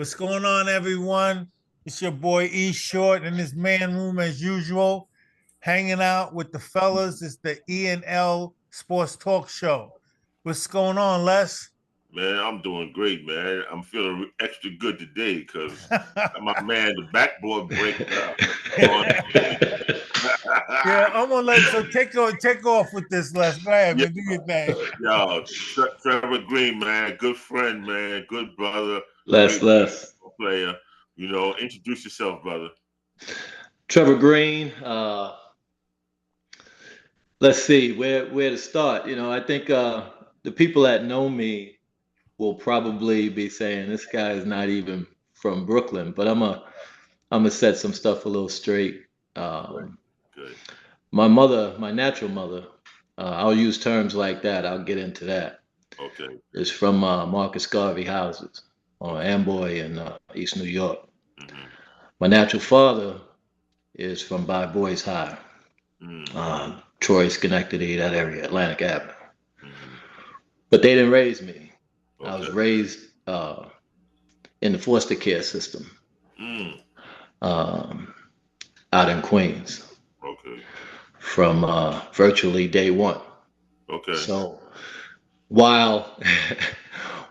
What's going on, everyone? It's your boy E Short in his man room as usual, hanging out with the fellas. It's the E and L Sports Talk Show. What's going on, Les? Man, I'm doing great, man. I'm feeling extra good today because my man, the backboard breaker, on Yeah, I'm gonna let so take off with this, Les. Go ahead, yeah, man. Do your thing. Trevor Green, man, good friend, man, good brother, Less, great less. player. Introduce yourself, brother. Trevor Green. Let's see where to start. I think the people that know me will probably be saying this guy is not even from Brooklyn, but I'm gonna set some stuff a little straight. Good, Um, good. my mother, my natural mother, I'll use terms like that. I'll get into that. Okay, Is from Marcus Garvey houses on okay. Amboy in East New York. Mm-hmm. My natural father is from By Boys High. Mm-hmm. Troy, Schenectady, that area, Atlantic Avenue. Mm-hmm. But they didn't raise me. I was Okay. raised in the foster care system Mm. um, out in Queens Okay. from virtually day one. Okay. So while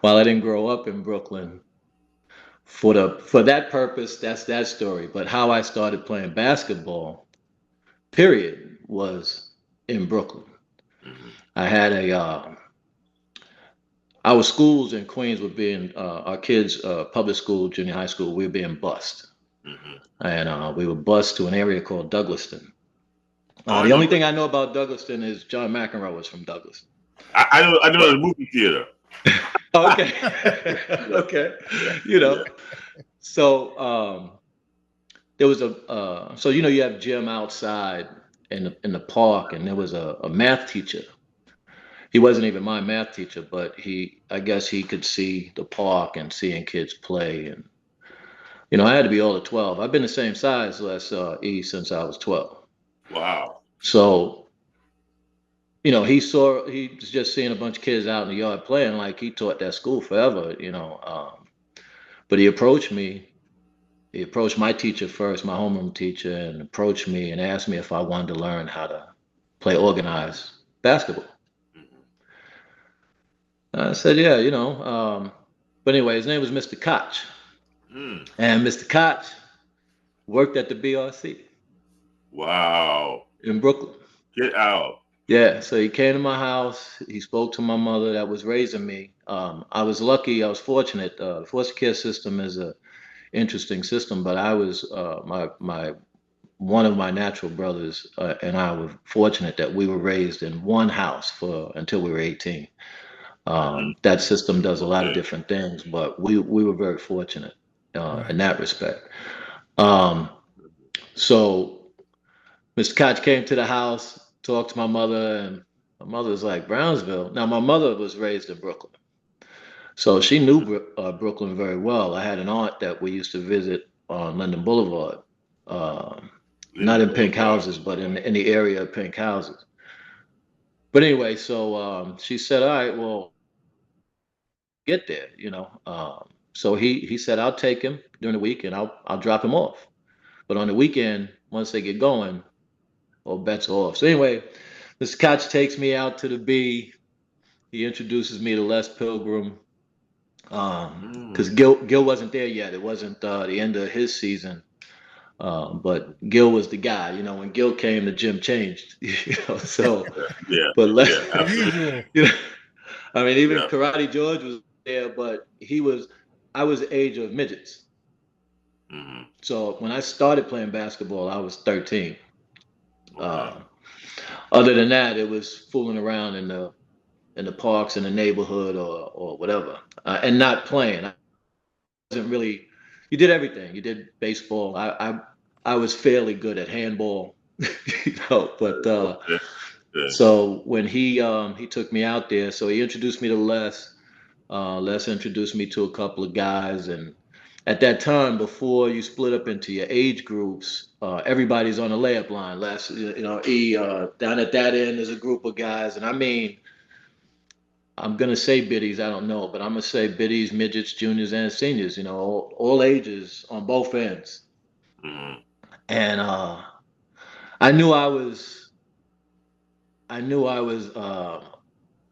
while I didn't grow up in Brooklyn, for that purpose, that's that story. But how I started playing basketball, period, was in Brooklyn. Mm-hmm. I had a our schools in Queens were being our kids public school, junior high school, we were being bused, Mm-hmm. and we were bused to an area called Douglaston. Oh, I The know. only thing I know about Douglaston is John McEnroe was from Douglaston. I know But the movie theater. okay, Yeah. okay, Yeah. you know. Yeah. So there was a so you have gym outside in the park, and there was a math teacher. He wasn't even my math teacher, but I guess he could see the park and seeing kids play, and I had to be older 12. I've been the same size less E since I was 12. Wow. So he was just seeing a bunch of kids out in the yard playing like he taught that school forever. But he approached me. He approached my teacher first, my homeroom teacher, and approached me and asked me if I wanted to learn how to play organized basketball. Mm-hmm. I said, yeah. But anyway, his name was Mr. Koch, Mm. and Mr. Koch worked at the BRC Wow. in Brooklyn. Get out. Yeah, so he came to my house. He spoke to my mother that was raising me. I was lucky. I was fortunate. The foster care system is a interesting system, but I was my one of my natural brothers and I were fortunate that we were raised in one house for until we were 18. Mm. That system does a lot of Okay. different things, but we were very fortunate Right. in that respect. Um, so Mr. Koch came to the house, talked to my mother, and my mother was like, Brownsville. Now, my mother was raised in Brooklyn, so she knew Brooklyn very well. I had an aunt that we used to visit on Linden Boulevard, um, not Linden in pink Boulevard. houses, but in the area of pink houses. But anyway, so she said, all right, well, get there, So he said, I'll take him during the week and I'll drop him off. But on the weekend, once they get going, all bets are off. So anyway, Mr. Koch takes me out to the B. He introduces me to Les Pilgrim. Because Mm. Gil wasn't there yet. It wasn't the end of his season. But Gil was the guy. When Gil came, the gym changed. So, Yeah. but Les, Yeah. The Absolutely. usual. you know, I mean, even Yeah. Karate George was there, but I was the age of midgets. Mm-hmm. So when I started playing basketball, I was 13. Okay. Uh, other than that, it was fooling around in the parks in the neighborhood or whatever, and not playing. I wasn't really. You did everything. You did baseball. I was fairly good at handball, But Okay. Okay. so when he took me out there, so he introduced me to Les. Les introduced me to a couple of guys, and at that time, before you split up into your age groups, everybody's on the layup line. Les, down at that end, there's a group of guys, and I mean, I'm gonna say biddies. I don't know, but I'm gonna say biddies, midgets, juniors, and seniors. You know, all ages on both ends. Mm-hmm. And I knew I was, I knew I was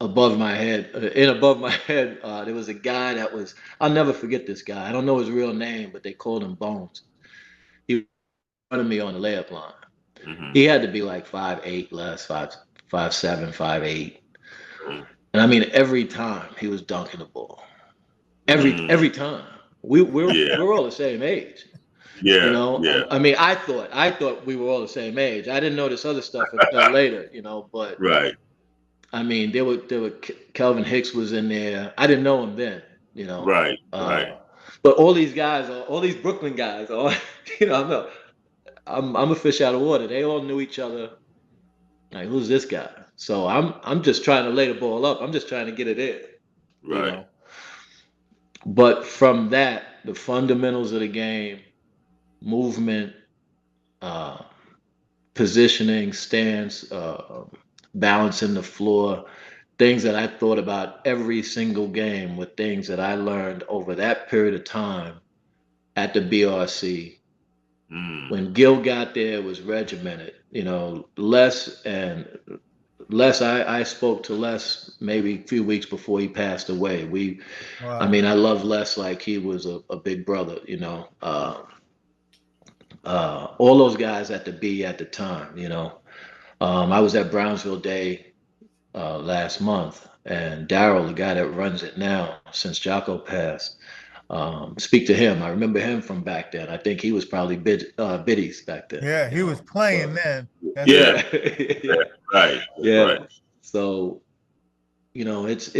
above my head. In above my head, there was a guy that was. I'll never forget this guy. I don't know his real name, but they called him Bones. He was running me on the layup line. Mm-hmm. He had to be like 5'8", less 5'7", 5'8". And I mean, every time he was dunking the ball. Mm-hmm. Every time. Yeah. We're all the same age. You Yeah. know, Yeah. I mean, I thought we were all the same age. I didn't know this other stuff until later, you know. But Right. I mean, there were Kelvin Hicks was in there. I didn't know him then, you know. Right. Right. But all these guys, all these Brooklyn guys, all you know, I'm a fish out of water. They all knew each other. Like, who's this guy? So I'm just trying to lay the ball up. I'm just trying to get it in, you Right. know. But from that, the fundamentals of the game, movement, uh, positioning, stance, balancing the floor, things that I thought about every single game were things that I learned over that period of time at the BRC. Mm. When Gil got there, it was regimented. You know, Les, I spoke to Les maybe a few weeks before he passed away. I Wow. mean, I love Les like he was a big brother, you know. All those guys at the B at the time, you know. I was at Brownsville Day last month, and Daryl, the guy that runs it now since Jocko passed, speak to him. I remember him from back then. I think he was probably biddies back then, Yeah, you he was know. playing But then. That's Yeah. yeah, yeah, Right. That's yeah. right. So you know, it's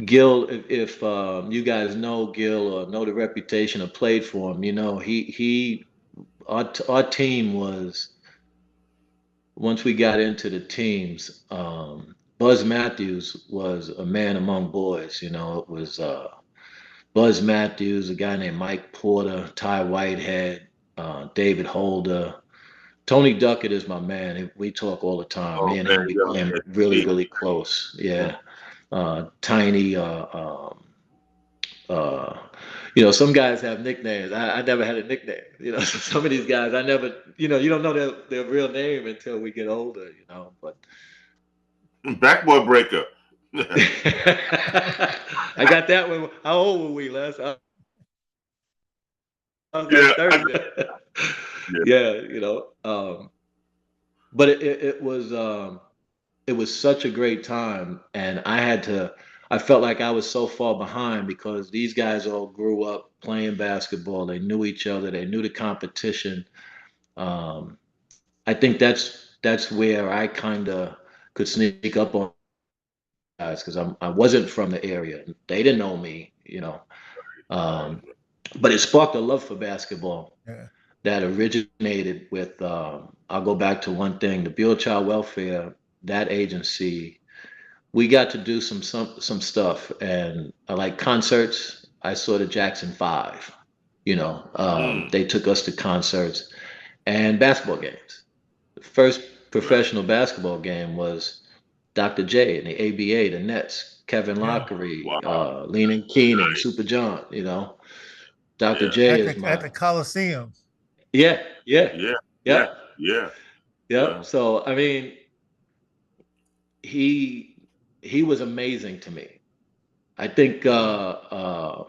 Gil. If you guys know Gil or know the reputation or played for him, you know our team was once we got into the teams. Buzz Matthews was a man among boys. You know, it was Buzz Matthews, a guy named Mike Porter, Ty Whitehead, David Holder. Tony Duckett is my man. We talk all the time. Oh Me and him man. became Yeah. really, Yeah. really close. Yeah. Tiny. Uh, you know, some guys have nicknames. I never had a nickname. You know, so some of these guys, I never. You know, you don't know their real name until we get older. You know, but Backboard breaker. I got that one. How old were we, Les? I was Yeah. like 30 then. Yeah. Yeah, you know. But it was such a great time, and I felt like I was so far behind because these guys all grew up playing basketball. They knew each other. They knew the competition. Um, I think that's where I kind of could sneak up on guys because I wasn't from the area. They didn't know me, you know. Right. Um, but it sparked a love for basketball yeah. that originated with. I'll go back to one thing: the Bureau of Child Welfare. That agency, we got to do some stuff, and I like concerts. I saw the Jackson Five. You know, Mm. they took us to concerts and basketball games. The first Right. professional basketball game was Dr. J and the ABA, the Nets, Kevin Yeah. Lockery, Wow. Leaning Keenan, Super Nice. John. You know, Dr. Yeah. J At is the at my the Coliseum. yeah, yeah, Yeah. Yeah. yep, Yeah. yep. So I mean, he he was amazing to me. I think Mm.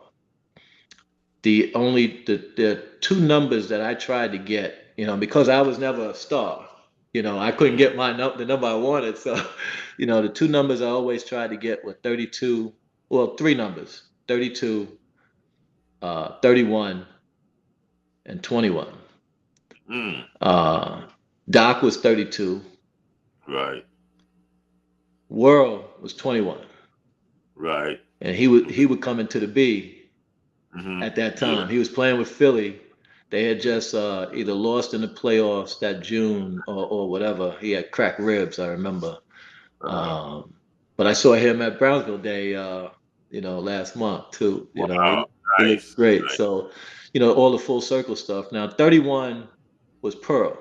the two numbers that I tried to get, you know, because I was never a star, you know, I couldn't Mm. get the number I wanted. So, you know, the two numbers I always tried to get were 32, well, three numbers, 32, 31, and 21. Mm. Uh, Doc was 32, Right. World was 21, Right. and he would come into the B Mm-hmm. at that Yeah. time. He was playing with Philly. They had just either lost in the playoffs that June or whatever. He had cracked ribs, I remember. Uh-huh. Um, but I saw him at Brownsville Day, you know, last month too. You know, Wow. he looked Nice. great. So, you know, all the full circle stuff. Now, 31 was Pearl.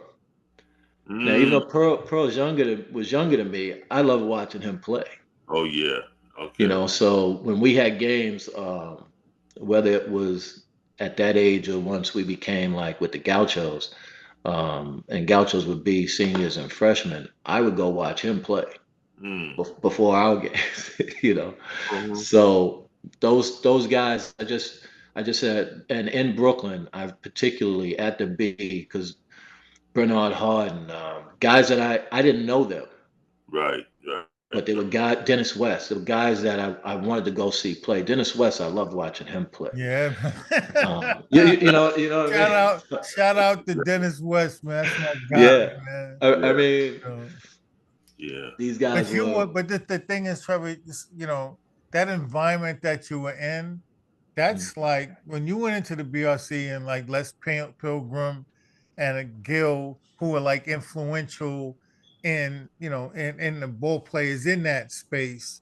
Now, even Mm. though Pearl was younger than me, I love watching him play. Oh yeah. You Okay. know, so when we had games, whether it was at that age or once we became like with the Gauchos, and Gauchos would be seniors and freshmen, I would go watch him play Mm. before our games. You know, Mhm. so those guys, I just said, and in Brooklyn, I've particularly at the B because Bernard Harden, guys that I didn't know them, Right. Right. but they were guys, Dennis West, they were guys that I wanted to go see play. Dennis West, I loved watching him play. Yeah. You know what I Shout mean? out, shout out to Dennis West, man. That's my guy, Yeah. man. I Yeah. mean, So, Yeah. these guys were, but the thing is, Trevor, that environment that you were in, that's like when you went into the BRC and like Pilgrim and a Gill who were like influential in the ball players in that space,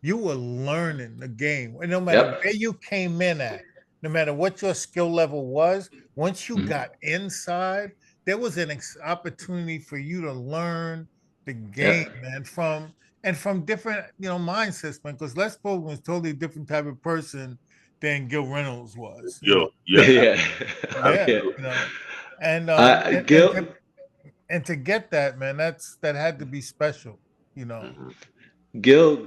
you were learning the game. And no matter yep. where you came in at, no matter what your skill level was, once you Mhm. got inside, there was an opportunity for you to learn the game, Yep. man, from different, mindsets, man. Because Les Bolton was totally different type of person than Gil Reynolds was, Yo. Yeah. Yeah. Oh, Yeah, yeah. and Gil, to get that, man, that had to be special. Mhm. Gil,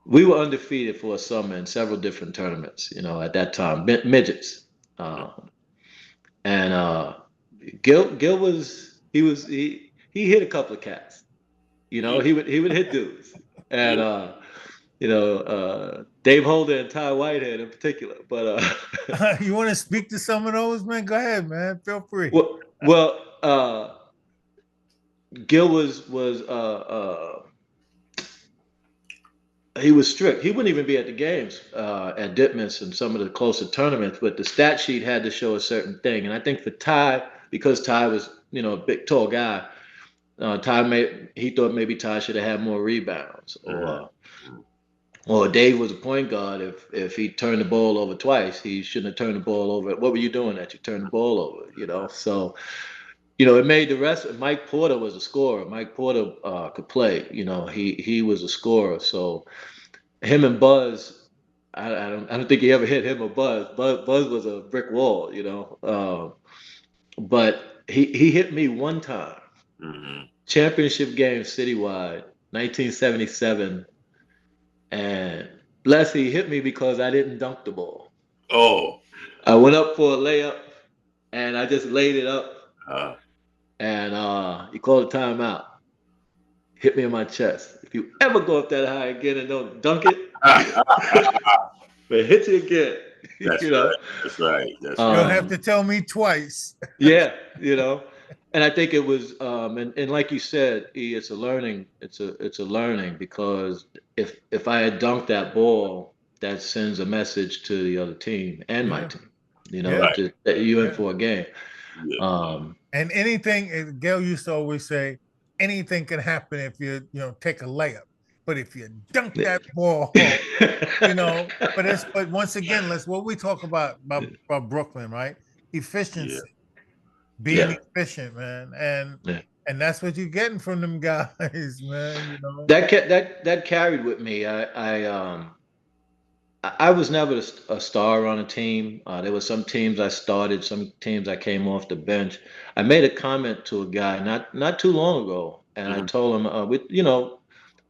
we were undefeated for a summer in several different tournaments, at that time, midgets. Um, and Gil he hit a couple of cats. Yeah. He would hit dudes. And Yeah. Dave Holder and Ty Whitehead in particular. But You want to speak to some of those, man? Go ahead, man. Feel free. well, Gil was he was strict. He wouldn't even be at the games at Ditmas and some of the closer tournaments, but the stat sheet had to show a certain thing. And I think for Ty, because Ty was, a big tall guy, he thought maybe Ty should have had more rebounds, Mhm. or Dave was a point guard. If he turned the ball over twice, he shouldn't have turned the ball over. What were you doing that you turned the ball over? So it made the rest. Mike Porter was a scorer. Mike Porter could play. He was a scorer. So him and Buzz, I don't think he ever hit him or Buzz. Buzz was a brick wall. But he hit me one time. Mhm. Championship game citywide, 1977, and bless he hit me because I didn't dunk the ball. Oh. I went up for a layup and I just laid it up, Uh, and he called a timeout. Hit me in my chest. If you ever go up that high again and don't dunk it, but hit you again. that's you know. right. That's right. That's You don't right. have to Um, tell me twice. yeah. And I think it was, and like you said, it's a learning. It's a learning because if I had dunked that ball, that sends a message to the other team and my Yeah, team. yeah, Right. That you in yeah. for a game. Yeah. Um, And Gail used to always say, anything can happen if you take a layup. But if you dunk that ball, but once again, let's what we talk about Brooklyn, right? Yeah. Efficiency, being yeah, efficient, man. And yeah. and that's what you're getting from them guys, man. That carried with me. I was never a star on a team. There were some teams I started, some teams I came off the bench. I made a comment to a guy not too long ago, and I Mhm. told him,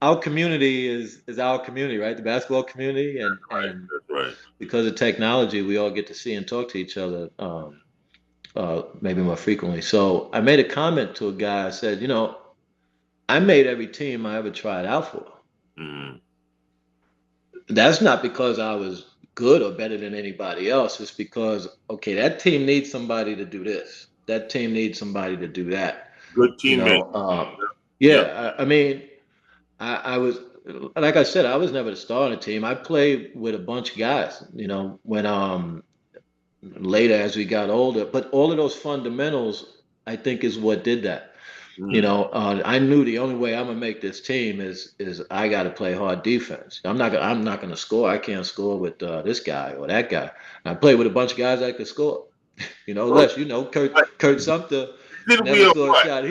our community is our community, right? The basketball community, Right. and That's right. because of technology, we all get to see and talk to each other, maybe more frequently. So I made a comment to a guy. I said, I made every team I ever tried out for. Mhm. That's not because I was good or better than anybody else. It's because, okay, that team needs somebody to do this. That team needs somebody to do that. Good You teammate. know, Yep. yeah. I mean, I was, like I said, I was never the star on the team. I played with a bunch of guys. When later as we got older, but all of those fundamentals, I think, is what did that. Mm. I knew the only way I'm gonna make this team is I got to play hard defense. I'm not gonna score. I can't score with this guy or that guy. I played with a bunch of guys that could score. You know, Les, you know, Kurt Sumter Didn't we never or saw a what? shot.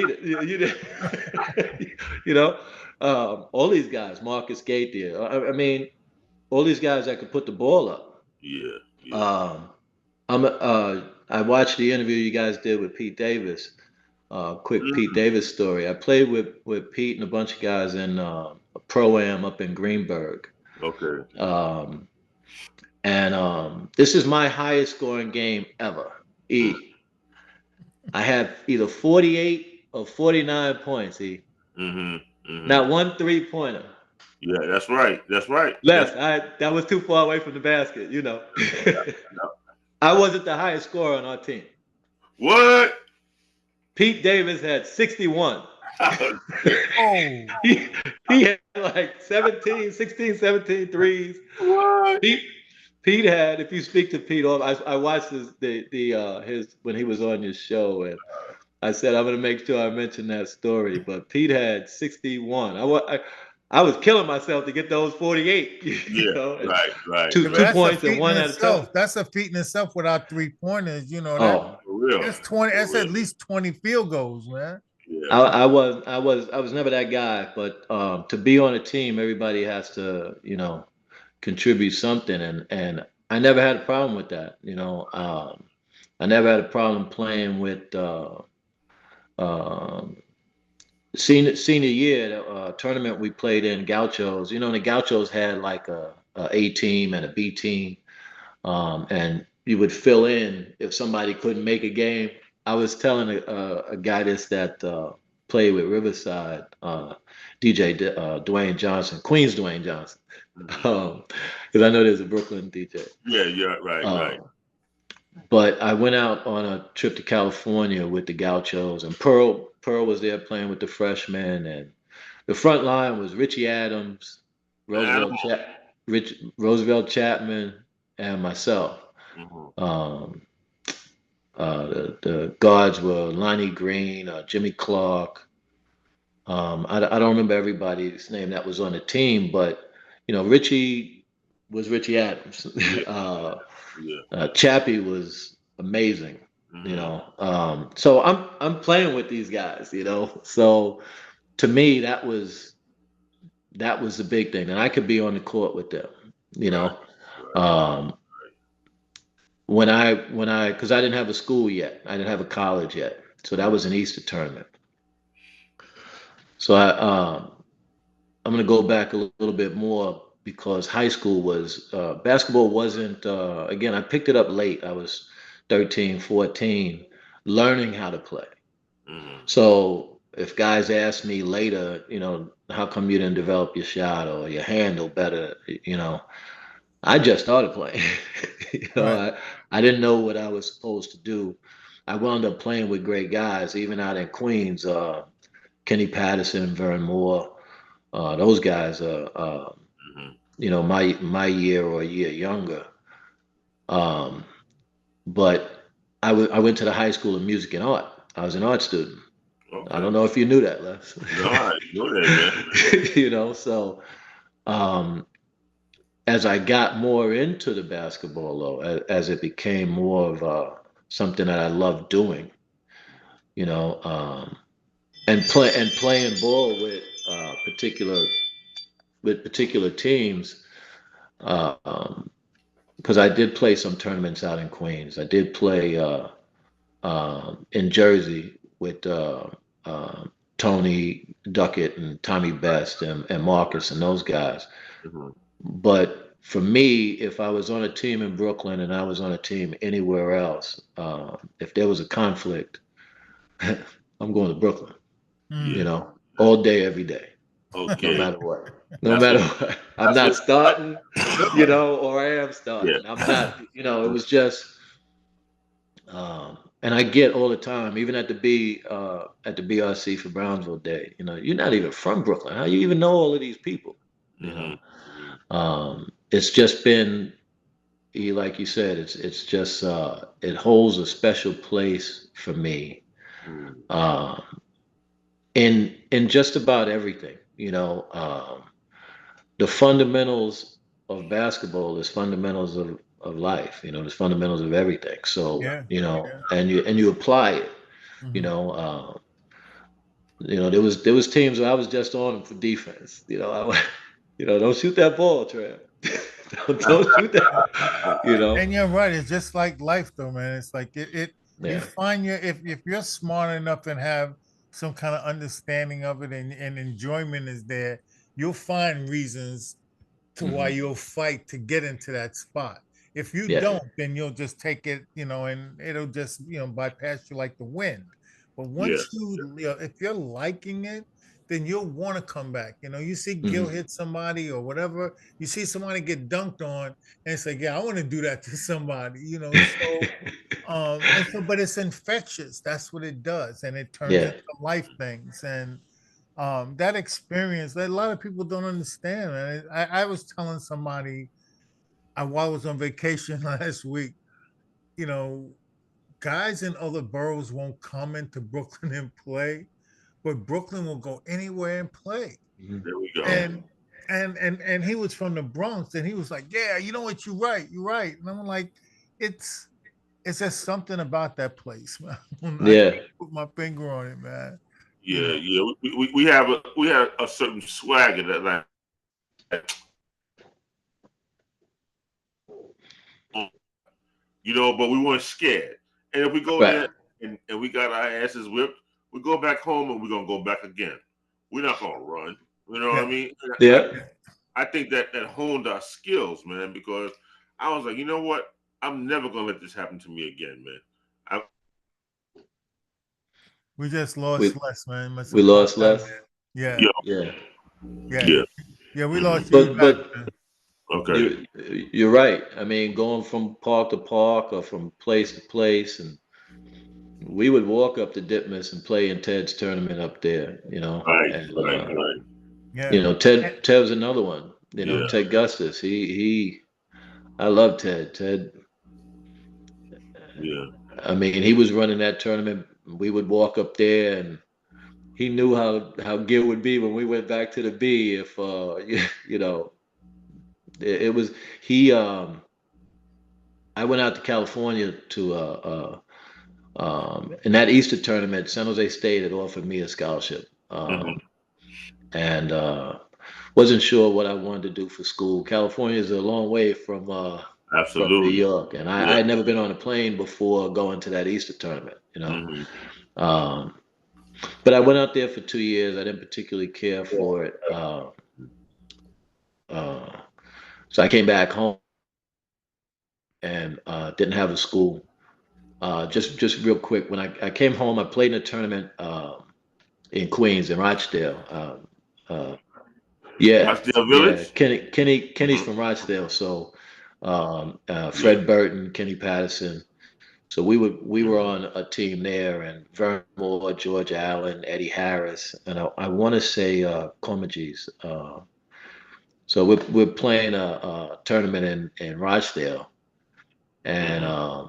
You know, all these guys, Marcus Gate there. I mean, all these guys that could put the ball up. Yeah, yeah. Um, I watched the interview you guys did with Pete Davis. Quick Pete Mm, Davis story. I played with Pete and a bunch of guys in a pro-am up in Greenberg. okay. Um, and this is my highest scoring game ever. Mm, E. I had either 48 or 49 points. E. mm-hmm, mm-hmm. Not one 3-pointer. Yeah, that's right. That's right. That's Left. That was too far away from the basket. You know. I wasn't the highest scorer on our team. what? Pete Davis had 61. Oh, he, he had like 17, 16, 17 threes. What? Pete, Pete had, if you speak to Pete, I watched his when he was on your show, and I said I'm gonna make sure I mention that story. But Pete had 61. I was killing myself to get those 48. You Yeah, know, and right, right, two yeah, but right. two that's a points and feat in one at a time. itself. That's a feat in itself without 3-pointers. You know that Oh, For real. that's 20. For That's real. at least 20 field goals, man. Yeah. I was never that guy. But to be on a team, everybody has to contribute something, and I never had a problem with that. I never had a problem playing with um, senior year tournament we played in Gauchos. The Gauchos had like a team and a B team, and you would fill in if somebody couldn't make a game. I was telling a guy this that played with Riverside, DJ Dwayne Johnson, Queens Dwayne Johnson, Mhm. because I know there's a Brooklyn DJ. Yeah, yeah, right, right. But I went out on a trip to California with the Gauchos, and Pearl was there playing with the freshmen, and the front line was Richie Adams, Animal. Roosevelt Chapman, and myself. Hmm. Um, the guards were Lonnie Green, Jimmy Clark. I don't remember everybody's name that was on the team, but Richie was Richie Adams. Yeah, uh, yeah. Chappie was amazing. Hmm. So I'm playing with these guys. So to me that was the big thing, and I could be on the court with them. You Right, know, right. um, when I because I didn't have a school yet, I didn't have a college yet, so that was an Easter tournament. So I'm going to go back a little bit more because high school was basketball wasn't again, I picked it up late. I was 13, 14, learning how to play. Hmm. So if guys ask me later, how come you didn't develop your shot or your handle better, I just started playing. you know, Right. I, I didn't know what I was supposed to do. I wound up playing with great guys, even out in Queens, Kenny Patterson, Vern Moore, those guys are, Hmm. my year or a year younger. Um, but I went to the High School of Music and Art. I was an art student. I Okay. don't know if you knew that, Les. No, I didn't know that, man. So um, as I got more into the basketball, though, as it became more of something that I loved doing, you know, um, and playing ball particular with particular teams, because I did play some tournaments out in Queens. I did play in Jersey with uh, Tony Duckett and Tommy Best and Marcus and those guys. Hmm. But for me, if I was on a team in Brooklyn and I was on a team anywhere else, if there was a conflict, I'm going to Brooklyn, Yeah. Mm. all day, every day, no Okay. matter what. No That's matter what. what. I'm That's not what. starting, No. or I am Yeah. starting. I'm not, it was just, and I get all the time, even at the BRC for Brownsville Day, you're not even from Brooklyn. How you even know all of these people? You Hmm. know, Hmm. it's just been, like you said, it's just it holds a special place for me Hmm. uh, in just about everything. The fundamentals of basketball is fundamentals of life. The fundamentals of everything. So Yeah. Yeah. and you apply it. You Mhm. know, there was teams where I was just on them for defense. Don't shoot that ball, Trev. Don't shoot that. You know. And you're right. It's just like life, though, man. It's like you Yeah. find your if you're smart enough and have some kind of understanding of it and enjoyment is there, you'll find reasons to why Hmm. you'll fight to get into that spot. If you Yeah. don't, then you'll just take it, and it'll just, bypass you like the wind. But Yeah. once if you're liking it, then you'll want to come back. You see Gil Hmm. hit somebody or whatever, you see somebody get dunked on, and it's like, yeah, I want to do that to somebody. But it's infectious. That's what it does, and it turns Yeah. into life things. And that experience that a lot of people don't understand. And I was telling somebody while I was on vacation last week, you know, guys in other boroughs won't come into Brooklyn and play, but Brooklyn will go anywhere and play. Hmm. There we go. Yeah. And he was from the Bronx, and he was like, "Yeah, you know what? You're right." And I'm like, "It's it's just something about that place, man. I Yeah. can't put my finger on it, man. You Yeah, know." yeah. We have a certain swagger that like but we weren't scared. And if we go Right. there and we got our asses whipped, we go back home and we're gonna go back again. We're not gonna run. You know what I Yeah, mean? And Yeah. I think that honed our skills, man, because I was like, you know what? I'm never gonna let this happen to me again, man. I, we just We lost less, man. Must we have popped lost out. less. Yeah, yeah, Yeah. yeah, yeah. yeah. We lost you. You back, But man. Okay. you're right. I mean, going from park to park or from place to place, and we would walk up to Ditmas and play in Ted's tournament up there. Right, And right, right. Yeah. Ted's another one. Yeah, Ted Gustis. I love Ted. yeah. I mean, he was running that tournament. We would walk up there, and he knew how Gil would be when we went back to the B. If you know, it was he. I went out to California to in that Easter tournament. San Jose State had offered me a scholarship, Hmm. and wasn't sure what I wanted to do for school. California is a long way from New Absolutely. York, and I Yeah. had never been on a plane before going to that Easter tournament. Hmm. Um, but I went out there for 2 years. I didn't particularly care for it, uh, so I came back home and didn't have a school. Just real quick, when I came home, I played in a tournament in Queens in Rochdale. Yeah, Rochdale yeah. Village. Kenny's Hmm. from Rochdale, so Yeah. Fred Burton, Kenny Patterson. So we were Hmm. on a team there, and Vern Moore, George Allen, Eddie Harris, and I want to say Comegys. So we're playing a tournament in Rochdale, and Hmm.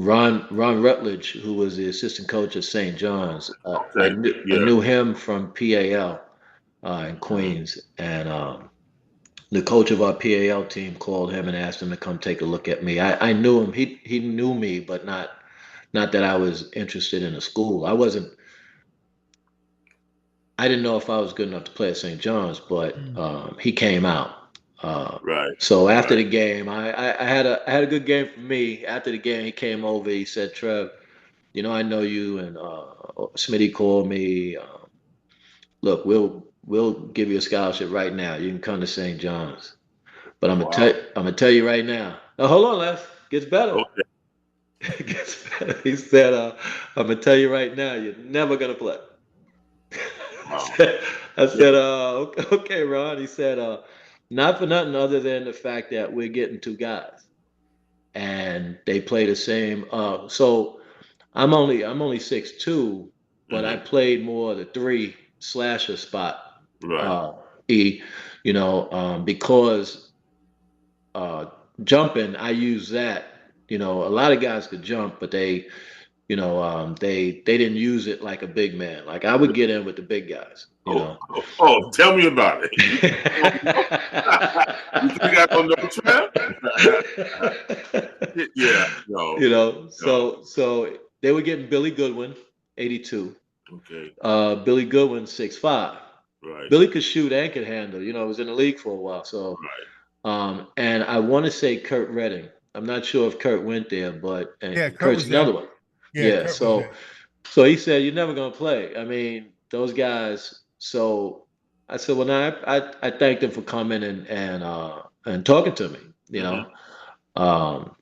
Ron Rutledge, who was the assistant coach at St. John's, Okay. I Yeah. knew him from PAL in Hmm. Queens, and the coach of our PAL team called him and asked him to come take a look at me. I knew him. He knew me, but not that I was interested in the school. I didn't know if I was good enough to play at St. John's, but Mm. he came out. Uh, Right. so after Right. the game, I had a good game for me. After the game, he came over. He said, "Trev, I know you." And Smitty called me. Look, we'll give you a scholarship right now. You can come to St. John's. But Wow. I'm gonna tell you right now. Oh, hold on, Les. Gets better. Okay. Gets better. He said, "I'm gonna tell you right now. You're never gonna play." Wow. I said, okay, Ron. He said, not for nothing other than the fact that we're getting two guys and they play the same. So I'm only 6'2", but I Hmm. played more the three slasher spot. Right. Uh, e, because uh, jumping, I use that. A lot of guys could jump, but they didn't use it like a big man. Like I would get in with the big guys, Tell me about it. You think I don't know, Trev? Yeah, no, no. so they were getting Billy Goodwin, 82. Okay, Billy Goodwin, 6'5". right, Billy could shoot and could handle. Was in the league for a while. So, right. and I want to say Kurt Redding. I'm not sure if Kurt went there, but Yeah, Kurt Kurt's was there. another one. Yeah, Yeah. Kurt was So, there. so he said, "You're never gonna play." I mean, those guys. So I said, "Well, now I thanked him for coming and talking to me." Mm-hmm. Um,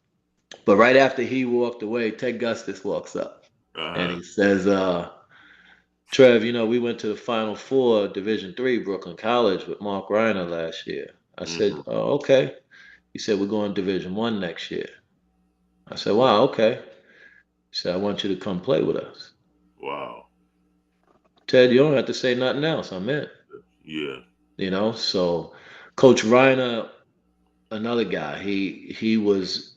but right after he walked away, Ted Gustis walks up and Uh-huh. he says, Trev, we went to the Final Four, Division III, Brooklyn College with Mark Reiner last year. I said, Mm-hmm. "Oh, okay." He said, "We're going Division I next year." I said, "Wow, okay." He said, "I want you to come play with us." Wow. Ted, you don't have to say nothing else. I'm in. Yeah. So Coach Reiner, another guy, he was,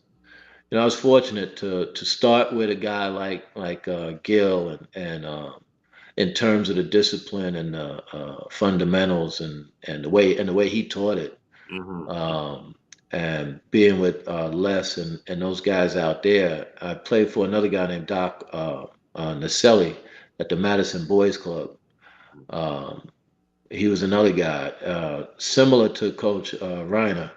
I was fortunate to start with a guy like Gil and in terms of the discipline and the fundamentals and the way he taught it. Mm-hmm. Um, and being with Les and those guys out there, I played for another guy named Doc Naselli at the Madison Boys Club. Um, he was another guy similar to Coach Reiner,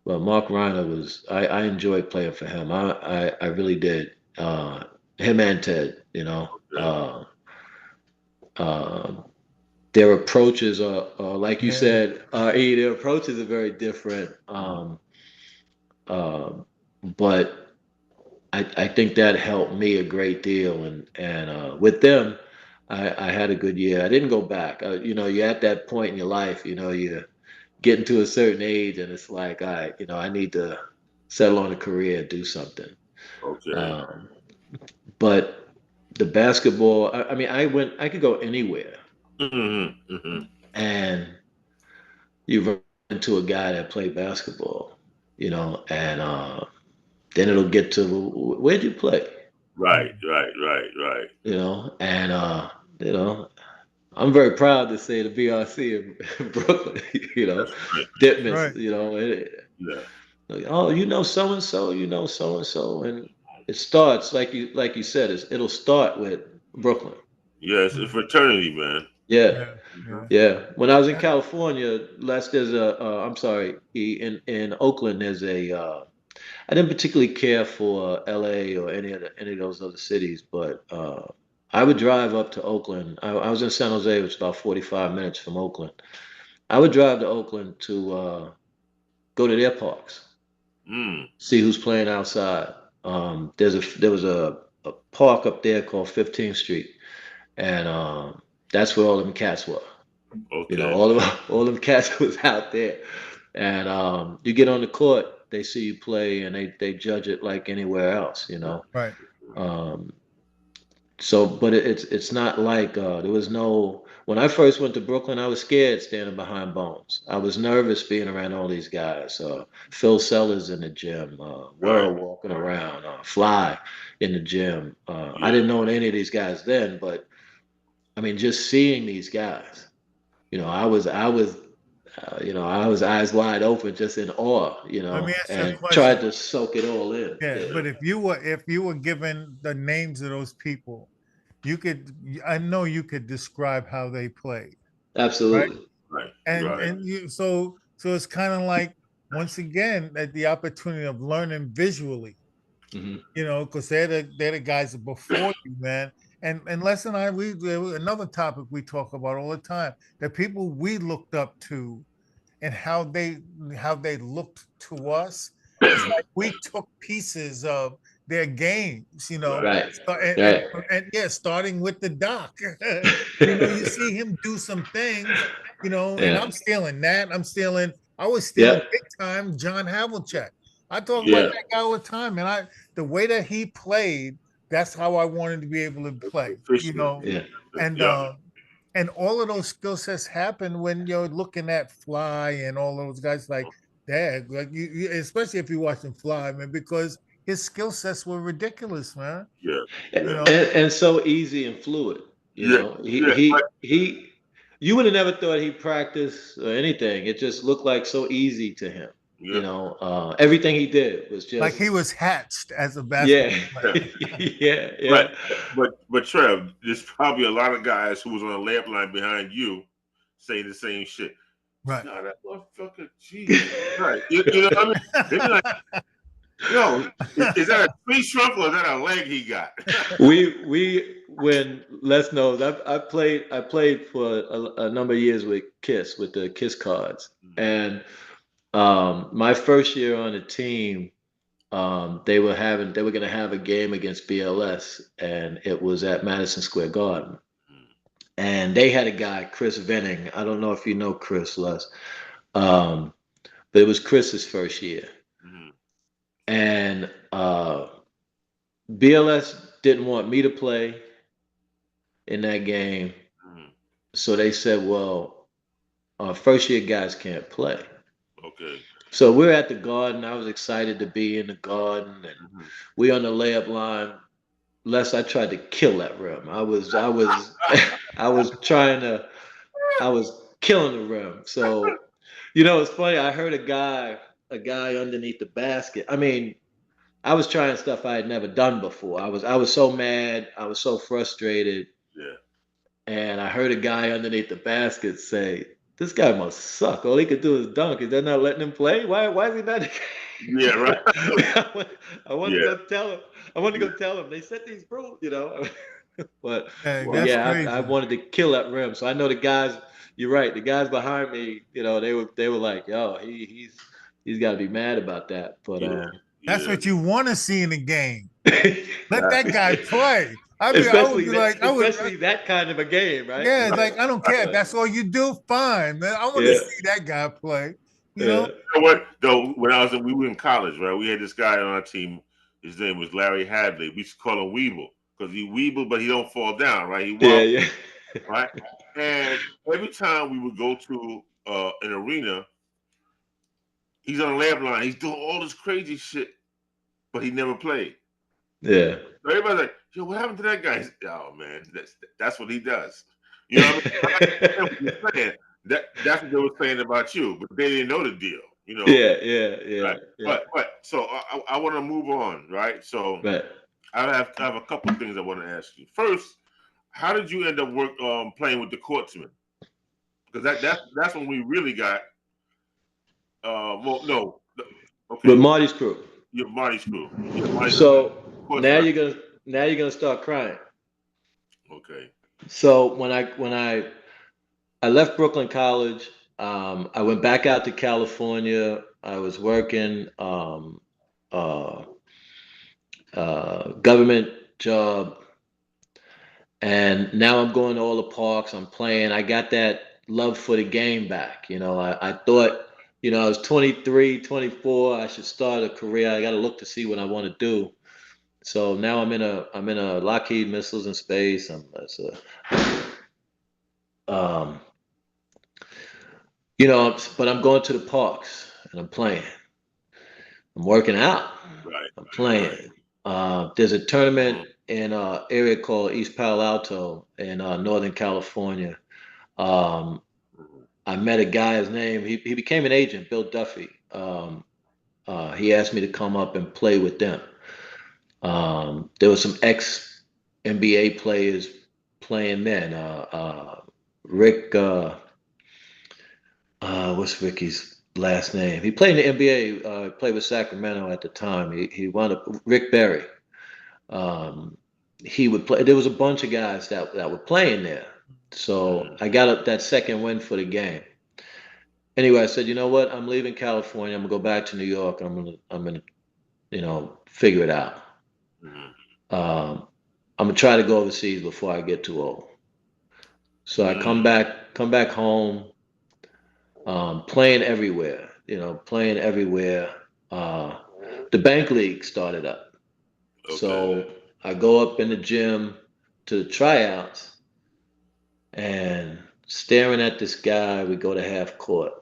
but Mark Reiner was. I enjoyed playing for him. I really did. Him and Ted, Okay. uh, their approaches are like you Yeah. said, their approaches are very different. Um, but I think that helped me a great deal, and with them, I had a good year. I didn't go back. You're at that point in your life. You're getting to a certain age, and it's like, all right, I need to settle on a career, do something. Okay. Um, but the basketball, I mean, I could go anywhere, Mm-hmm. Mm-hmm. and you run into a guy that played basketball, and then it'll get to where'd you play, Right, right, right, right. and you know, I'm very proud to say the BRC in Brooklyn, That's right. Ditmas, Right. Yeah. like, oh, so and so, so and so, and it starts like you said, it'll start with Brooklyn. Yeah, it's a Mhm. fraternity, man. Yeah, Yeah. Mm-hmm. Yeah. yeah. When I was in Uh, California, there's I'm sorry, in Oakland, there's I didn't particularly care for LA or any of those other cities, but I would drive up to Oakland. I was in San Jose, which is about 45 minutes from Oakland. I would drive to Oakland to go to their parks, Mm. see who's playing outside. There was a park up there called 15th Street, and that's where all them cats were. Okay. All them cats was out there, and you get on the court, they see you play, and they judge it like anywhere else. right. Um, so, but it's not like there was no. When I first went to Brooklyn, I was scared standing behind Bones. I was nervous being around all these guys. Phil Sellers in the gym, Right. World walking around, Fly in the gym. I Yeah. didn't know any of these guys then, but I mean, just seeing these guys, I was eyes wide open, just in awe, Let me ask you a and question. tried to soak it all in. Yeah, Yeah, but if you were given the names of those people, I know you could describe how they played, right? absolutely. Right. And Right. and you so it's kind of like once again at the opportunity of learning visually, Hmm. because they're the guys before you, man. And Les and I, another topic we talk about all the time, the people we looked up to and how they looked to us. It's like we took pieces of their games, Right. Right, and, right. yeah, starting with the doc. You see him do some things, and Yeah, I'm stealing that. I was stealing yep. big time John Havlicek. I talk about Yeah. that guy all the time, and the way that he played, that's how I wanted to be able to play, Efficient. Yeah, and Yeah. all of those skill sets happen when you're looking at Fly and all those guys like that. Like especially if you're watching Fly, man, because his skill sets were ridiculous, man. Yeah, and, You yeah, know, and so easy and fluid. You yeah, know, yeah. he. You would have never thought he practiced or anything. It just looked like so easy to him. You Yeah, know, everything he did was like just he was hatched as a basketball yeah, yeah. player. yeah, Right. yeah. But Trev, there's probably a lot of guys who was on the layup line behind you saying the same shit. Right. No, that motherfucker, Jesus. Right. You know what I mean? They'd be like, yo, is that a tree trunk or is that a leg he got? We when Les knows I played for a number of years with Kiss with the Kiss cards, and my first year on the team, they were going to have a game against BLS, and it was at Madison Square Garden, and they had a guy, Chris Venning. I don't know if you know Chris, Les, um, but it was Chris's first year, Mm-hmm. and BLS didn't want me to play in that game. Mm-hmm. So they said, well, first year guys can't play. Okay. So we're at the Garden. I was excited to be in the Garden, and Mm-hmm. we on the layup line. Lest I tried to kill that rim. I was trying to, I was killing the rim. So, it's funny. I heard a guy underneath the basket. I mean, I was trying stuff I had never done before. I was so mad. I was so frustrated. Yeah. And I heard a guy underneath the basket say, "This guy must suck. All he could do is dunk. Is they not letting him play? Why is he not?" Yeah, right. I wanted to Yeah. go tell him. I wanted to Yeah. go tell him. They set these rules, But Hey, Well, that's yeah, I crazy. wanted to kill that rim. So I know the guys. You're right. The guys behind me, they were like, "Yo, he's got to be mad about that." But yeah. That's Yeah. what you want to see in the game. Let that Exactly. guy play. I would especially be that, like, especially that kind of a game, right? yeah, You it's Right. like know. I don't care. If Right. that's all you do, fine, man. I want to Yeah, see that guy play. You know, yeah, You know what? Though when we were in college, right? We had this guy on our team. His name was Larry Hadley. We used to call him Weeble because he weeble, but he don't fall down, right? He yeah, wobble, yeah, right? And every time we would go to an arena, he's on the layup line. He's doing all this crazy shit, but he never played. yeah. So everybody's like, "Yo, what happened to that guy?" Oh man, that's what he does. You know what I mean? I understand what you're saying. That's what they were saying about you, but they didn't know the deal. You know, Yeah, yeah, yeah, right? yeah. But so I want to move on, right? So Right. I have a couple of things I want to ask you. First, how did you end up playing with the Courtsmen? Because that's when we really got well no With okay Marty's crew. your Marty's crew. Yeah, Marty's So Courtsmen. now you're gonna start crying. Okay. So when I left Brooklyn College, I went back out to California. I was working uh, government job, and now I'm going to all the parks. I'm playing. I got that love for the game back. I thought, I was 23, 24. I should start a career. I got to look to see what I want to do. So now I'm in a Lockheed Missiles in Space. Um, but I'm going to the parks and I'm playing. I'm working out. Right. I'm Right. playing. There's a tournament Mhm. in an area called East Palo Alto in Northern California. Um, Mhm. I met a guy. His name he became an agent, Bill Duffy. He asked me to come up and play with them. There were some ex NBA players playing then. Rick, what's Ricky's last name? He played in the NBA. Played with Sacramento at the time. He wound up Rick Barry. Um, he would play. There was a bunch of guys that were playing there. So Mhm. I got up that second win for the game. Anyway, I said, you know what? I'm leaving California. I'm gonna go back to New York. I'm gonna figure it out. Mhm. Um, I'm gonna try to go overseas before I get too old. So I come Mhm. back home, playing everywhere. Playing everywhere. Uh, the bank league started up, Okay. so I go up in the gym to the tryouts and staring at this guy. We go to half court,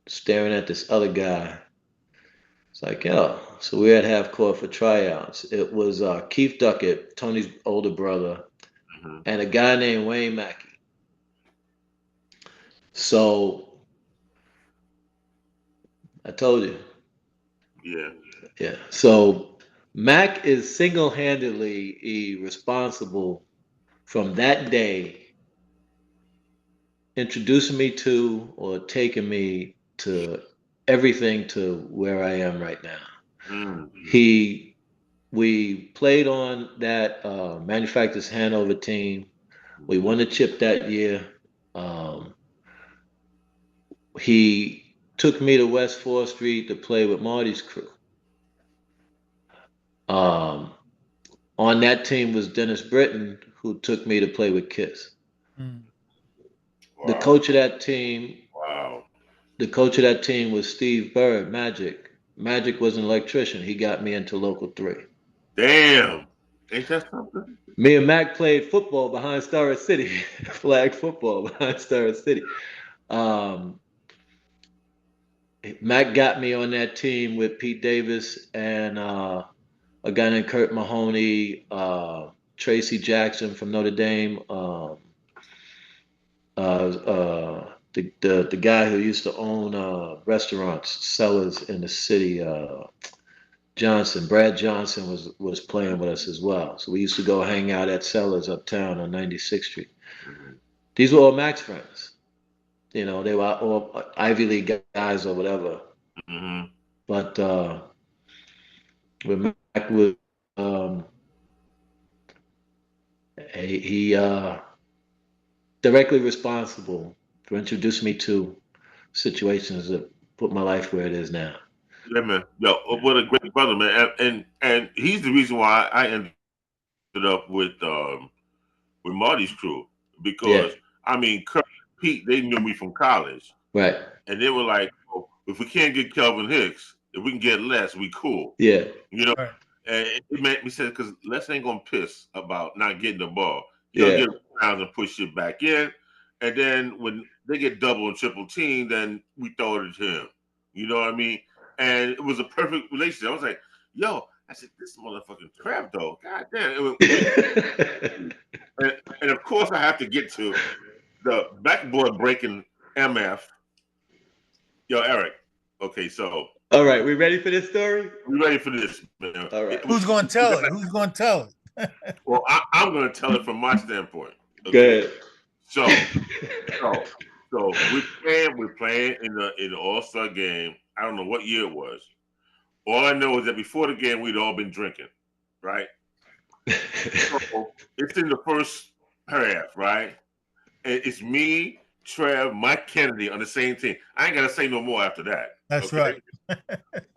staring at this other guy, It's like, yo. So we had half court for tryouts. It was Keith Duckett, Tony's older brother, Mhm. and a guy named Wayne Mackey. So I told you. Yeah. Yeah. So Mac is single-handedly responsible from that day introducing me to or taking me to everything to where I am right now. Mm. He we played on that manufacturers Hanover team. We won the chip that year. Um, he took me to West 4th Street to play with Marty's crew. Um, on that team was Dennis Britton, who took me to play with Kiss. Mm. The Wow. coach of that team, Wow. the coach of that team was Steve Bird, Magic. Magic was an electrician. He got me into Local 3. Damn. Ain't that something? Me and Mac played football behind Star City, flag football behind Star City. Um, Mac got me on that team with Pete Davis and a guy named Kurt Mahoney, Tracy Jackson from Notre Dame, the guy who used to own restaurants, cellars in the city, Johnson, Brad Johnson was playing with us as well. So we used to go hang out at Cellars uptown on 96th Street. Mhm. These were all Mac's friends. You know, they were all Ivy League guys or whatever. Mhm. But when Mac was, um, he directly responsible for introducing me to situations that put my life where it is now. Yeah, man. Yo, what a great brother, man. And he's the reason why I ended up with Marty's crew Yeah, because I mean, Kurt and Pete, they knew me from college, right. and they were like, oh, if we can't get Kelvin Hicks, if we can get Les, we cool, Yeah, you know. Right. And it made me say because Les ain't gonna piss about not getting the ball. He'll yeah. get around and push it back in, and then when they get double and triple team, then we throw it to him. You know what I mean? And it was a perfect relationship. I was like, yo, I said, this motherfucking crap though. God damn. And of course, I have to get to the backboard breaking MF. Yo, Eric. Okay, so All right, we ready for this story? we ready for this, man? All right, Who's going to tell it? Who's going to tell it? Well, I'm going to tell it from my standpoint. go Okay, ahead. so so we're playing in the All-Star game. I don't know what year it was. All I know is that before the game, we'd all been drinking, right? So it's in the first half, right? And it's me, Trev, Mike Kennedy on the same team. I ain't gotta say no more after that. That's Okay. right.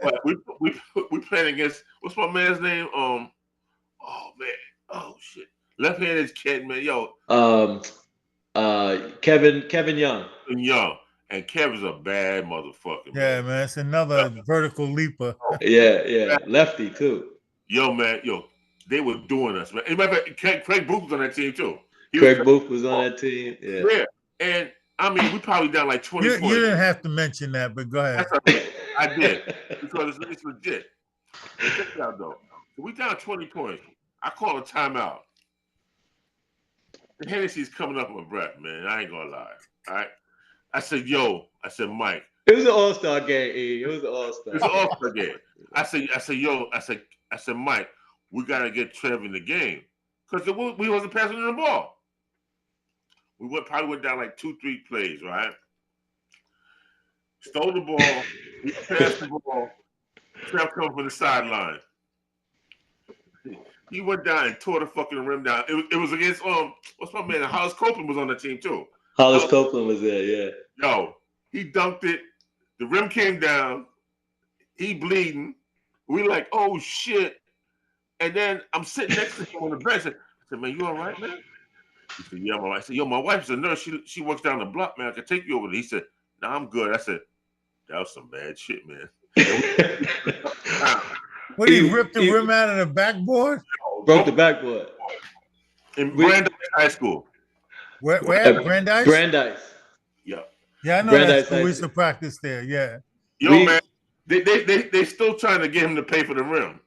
But we playing against what's my man's name? Oh man, oh shit. Left-handed kid, man. Yo, um, Kevin Young. and young. And Kevin's a bad motherfucker, Yeah, man. man. It's another vertical leaper. Yeah, yeah, lefty too. Yo, man, yo, they were doing us, man. As a matter of fact, Craig Booth was on that team too. He was Craig Booth was on that team. Yeah. yeah. And I mean, we probably down like 20 You points. didn't have to mention that, but go ahead. That's all right. I did because it's legit. But check it out though. So we down 20 points. I call a timeout. The Hennessy's coming up my breath, man. I ain't gonna lie. All right. I said, yo, I said, Mike. It was an all-star game, E. It was an all-star. It's an all-star game. I said, yo, I said, Mike, we gotta get Trevor in the game. Because we wasn't passing the ball. We probably went down like 2-3 plays, right? Stole the ball, we passed the ball, Trev come from the sideline. He went down and tore the fucking rim down. It was against what's my man? Hollis Copeland was on the team too. Hollis Copeland was there, yeah. Yo, he dunked it. The rim came down. He bleeding. We like, oh shit. And then I'm sitting next to him on the bench. I said, man, you all right, man? He said, yeah, I'm all right. I said, yo, my wife's a nurse. She works down the block, man. I can take you over there. He said, no, I'm good. I said, that was some bad shit, man. What, he ripped the rim out of the backboard? Broke the backboard. In Brandeis High School. Where at Brandeis? Brandeis. Yeah. Yeah, I know Brandeis that school. High We used to practice there. Yeah. Yo, man, They still trying to get him to pay for the rim.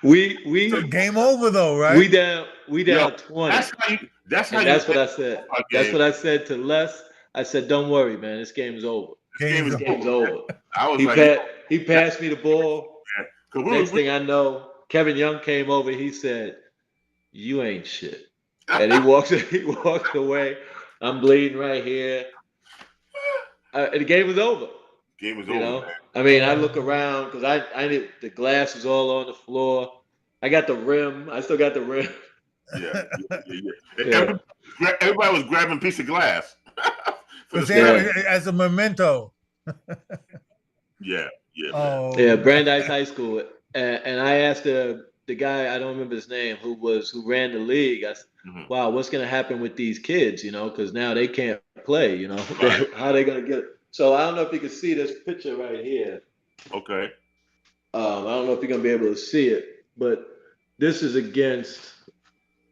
we game over though, right? we down Yo, 20. That's how And you that's what I said. That's what I said to Les. I said, "Don't worry, man. This game's over. This This game's over." I was He like, yo, he passed me the ball. man. Next thing I know, Kevin Young came over. He said, "You ain't shit," and he walked away. I'm bleeding right here. And the game was over. Game was You over, know, man. I mean, I look around because I did, the glass was all on the floor. I got the rim. I still got the rim. Yeah. Yeah. Everybody was grabbing a piece of glass. As a memento. Yeah, man. Oh, Yeah, Brandeis High School, and I asked the guy, I don't remember his name, who ran the league. I said, "Wow, what's going to happen with these kids? You know, because now they can't play. You know, Right. how are they going to get it?" So I don't know if you can see this picture right here. Okay. I don't know if you're going to be able to see it, but this is against.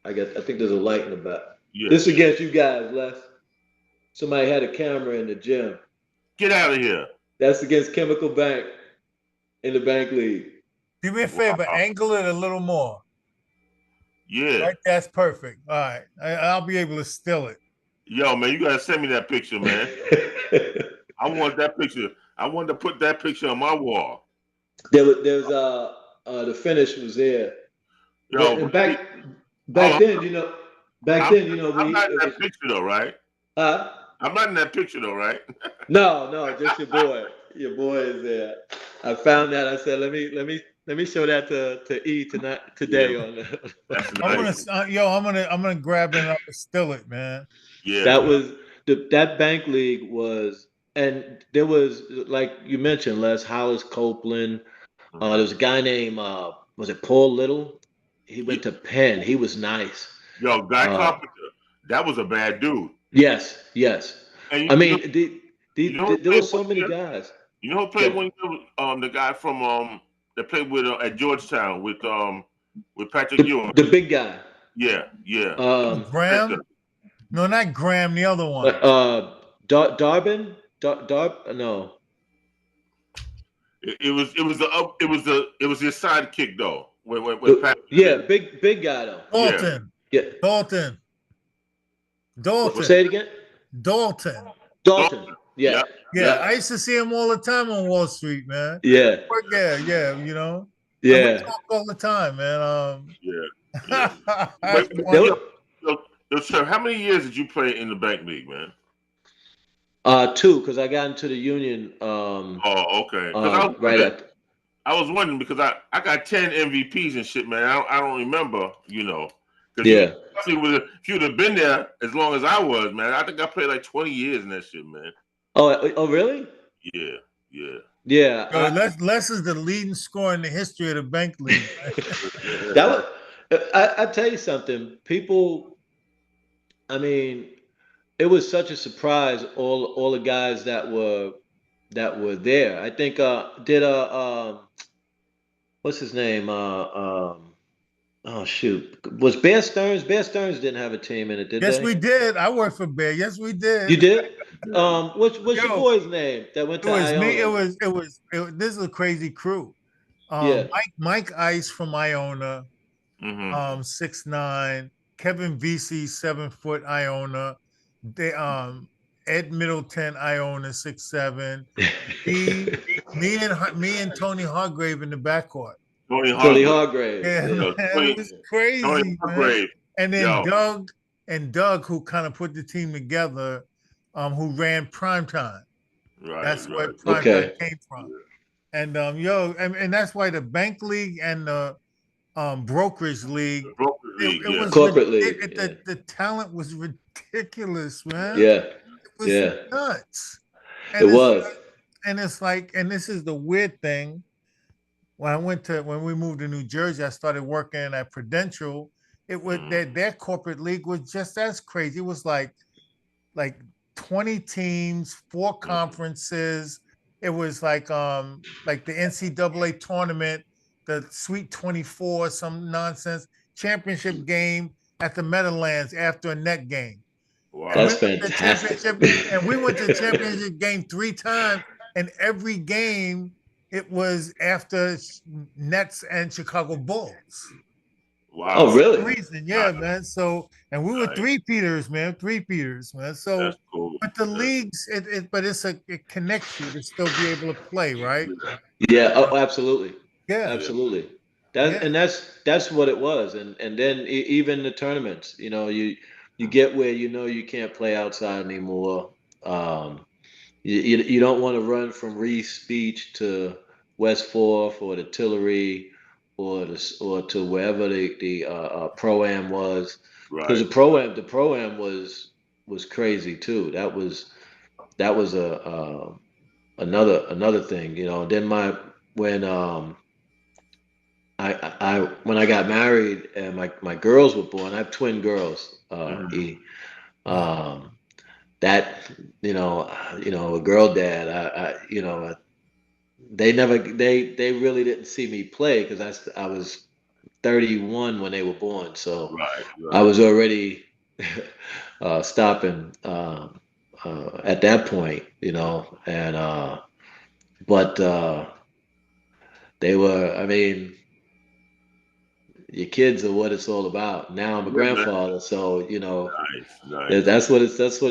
I think there's a light in the back. Yeah. This is against you guys, Les. Somebody had a camera in the gym. Get out of here. That's against Chemical Bank in the Bank League. do me a favor, angle it a little more. Yeah. Right, that's perfect. All right, I'll be able to still it. Yo, man, you gotta send me that picture, man. I want that picture. I want to put that picture on my wall. There's the finish was there. Yo, And back then, you know, I'm not in that picture though, right? I'm not in that picture though, right? No, just your boy. Your boy is there. I found that. I said, let me show that to E tonight today on the. That's nice. I'm gonna grab it and still it, man. Yeah. That was that Bank League was, and there was, like you mentioned, Les Hollis Copeland. There was a guy named was it Paul Little? He went to Penn. He was nice. Yo, Guy Carpenter. That was a bad dude. Yes. And I mean, there were so many guys. You know who played one year? The guy from that played with at Georgetown with Patrick Ewing. The big guy. Yeah. Graham? No, not Graham. The other one. Darbin? No. It was his sidekick though. When Patrick. Yeah, big guy though. Dalton. Yeah. Dalton. Say it again. Dalton. Yeah. I used to see him all the time on Wall Street, man. Yeah. You know. Yeah. We talk all the time, man. Sir, how many years did you play in the Bank League, man? 2, because I got into the Union. Okay. I was wondering because I got 10 MVPs and shit, man. I don't remember, you know. Yeah. If you'd have been there as long as I was, man, I think I played like 20 years in that shit, man. Oh, really? Yeah. Les is the leading scorer in the history of the Bank League. I tell you something. People, I mean, it was such a surprise. All the guys that were there. I think what's his name? Oh shoot, was Bear Stearns? Bear Stearns didn't have a team in it, did they? Yes, we did. I worked for Bear. Yes, we did. You did? What's your boy's name that went to Iona? Me. It was. This is a crazy crew. Mike Ice from Iona, 6'9". Kevin Vesey, 7 foot Iona. They Ed Middleton, Iona, 6'7". me and Tony Hargrave in the backcourt. Tony Hargrave. Yeah, man, it was crazy. Tony Hargrave. And then Doug, who kind of put the team together, who ran Primetime. Right. That's where Primetime came from. And and that's why the Bank League and the Brokerage League. It was corporate league. The talent was ridiculous, man. Yeah. It was nuts. And it was. And it's like, and this is the weird thing. When we moved to New Jersey, I started working at Prudential. It was their corporate league was just as crazy. It was like 20 teams, 4 conferences. It was like the NCAA tournament, the Sweet 24, some nonsense championship game at the Meadowlands after a net game. Wow, that's fantastic. And we went to the championship game 3 times. and every game it was after Nets and Chicago Bulls. Oh, Wow. Some really? reason, yeah, Nice. man. So, and we were Nice. three-peaters, man, three-peaters, man. So, That's cool. but the Yeah. leagues, but it connects you to still be able to play, right? Yeah. Oh, absolutely. Yeah, Yeah. Absolutely. yeah, That's what it was. And then even the tournaments, you get where you can't play outside anymore. Um, you don't want to run from Reese Beach to West Fourth or the Tillery or to wherever the pro am was, because Right. the pro am was crazy too. That was another thing, And then when when I got married and my girls were born, I have twin girls. Mhm. wow. Um, that a girl dad. They really didn't see me play because I was 31 when they were born, so Right. I Right. was already stopping at that point, and but they were. I mean, your kids are what it's all about. Now I'm a Yeah, man. grandfather, so Nice. Nice. that's what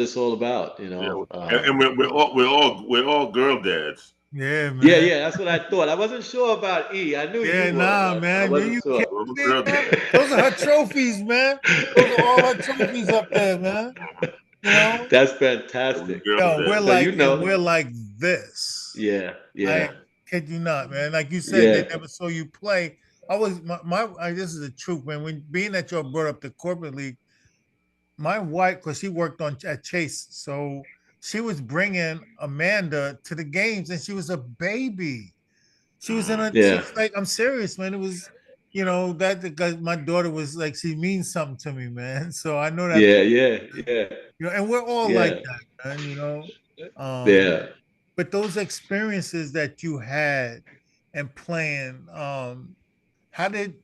it's all about. Yeah. And we're all girl dads. Yeah, Yeah, man. yeah, that's what I thought. I wasn't sure about E. I knew you Yeah, were, nah, but I man. wasn't You sure. kidding I'm a me, girl man? dad. Those are her trophies, man. Those are all her trophies up there, man. You know? That's Yeah, we're fantastic. girl Yo, dads. So we're like this. yeah, I yeah, kid you not, man. Like you said, they yeah, never saw you play. I was this is the truth, man. When being that y'all brought up the corporate league, my wife, because she worked on at Chase, so she was bringing Amanda to the games, and she was a baby. She yeah, was like, I'm serious, man. It was, that because my daughter was like, she means something to me, man. So I know that, yeah, yeah, yeah, and we're all like yeah, that, man. Um, yeah. but those experiences that you had and playing, how did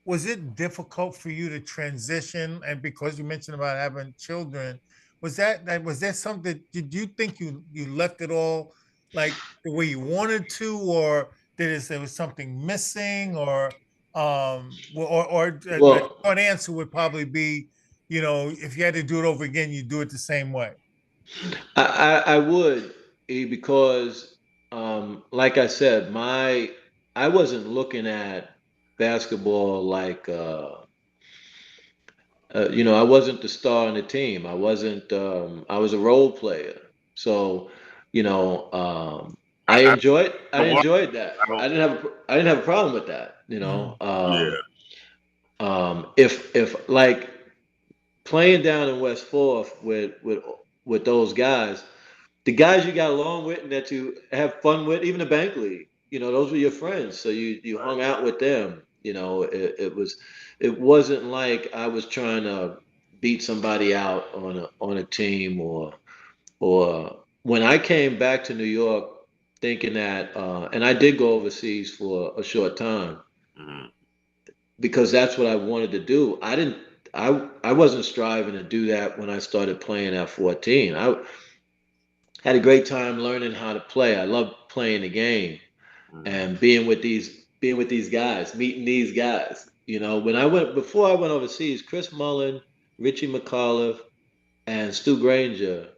was it difficult for you to transition? And because you mentioned about having children, was that something? Did you think you left it all like the way you wanted to, or there was something missing, or the Well, short answer would probably be, if you had to do it over again, you'd do it the same way. I would, because, like I said, I wasn't looking at basketball like, I wasn't the star on the team. I wasn't. I was a role player. So, I I, I enjoyed. I don't watch. enjoyed that. I don't. I didn't have a problem with that. Mm. Yeah. If like playing down in West Fourth with those guys, the guys you got along with and that you have fun with, even the bank league, those were your friends. So you hung out with them. It wasn't like I was trying to beat somebody out on a team, or when I came back to New York thinking that, and I did go overseas for a short time Mhm. because that's what I wanted to do. I wasn't striving to do that when I started playing at 14. I had a great time learning how to play. I loved playing the game Mhm. and being with these guys, meeting these guys. When I went before I went overseas, Chris Mullen, Richie McAuliffe, and Stu Granger.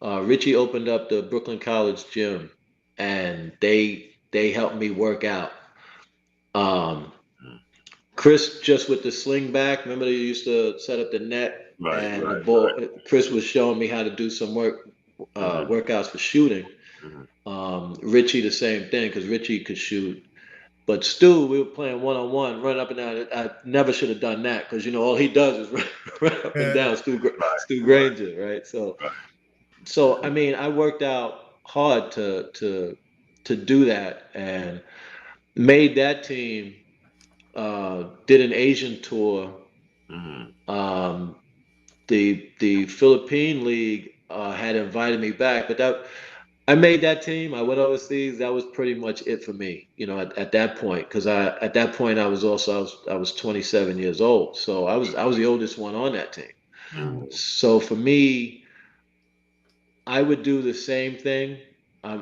Richie opened up the Brooklyn College gym, and they helped me work out. Um, Mhm. Chris just with the sling back. Remember they used to set up the net Right. and the Right. ball. Chris was showing me how to do some Mhm. workouts for shooting. Mhm. Richie the same thing because Richie could shoot. But Stu, we were playing one on one, run up and down. I never should have done that because all he does is run up and Yeah. down. Right. Stu Right. Granger, right? So, Right. so I mean, I worked out hard to do that and made that team. Did an Asian tour. Mhm. Um, the Philippine League had invited me back, but that I made that team. I went overseas. That was pretty much it for me, at that point, because at that point I was 27 years old, so I was the oldest one on that team. Mm. Mhm. So for me, I would do the same thing.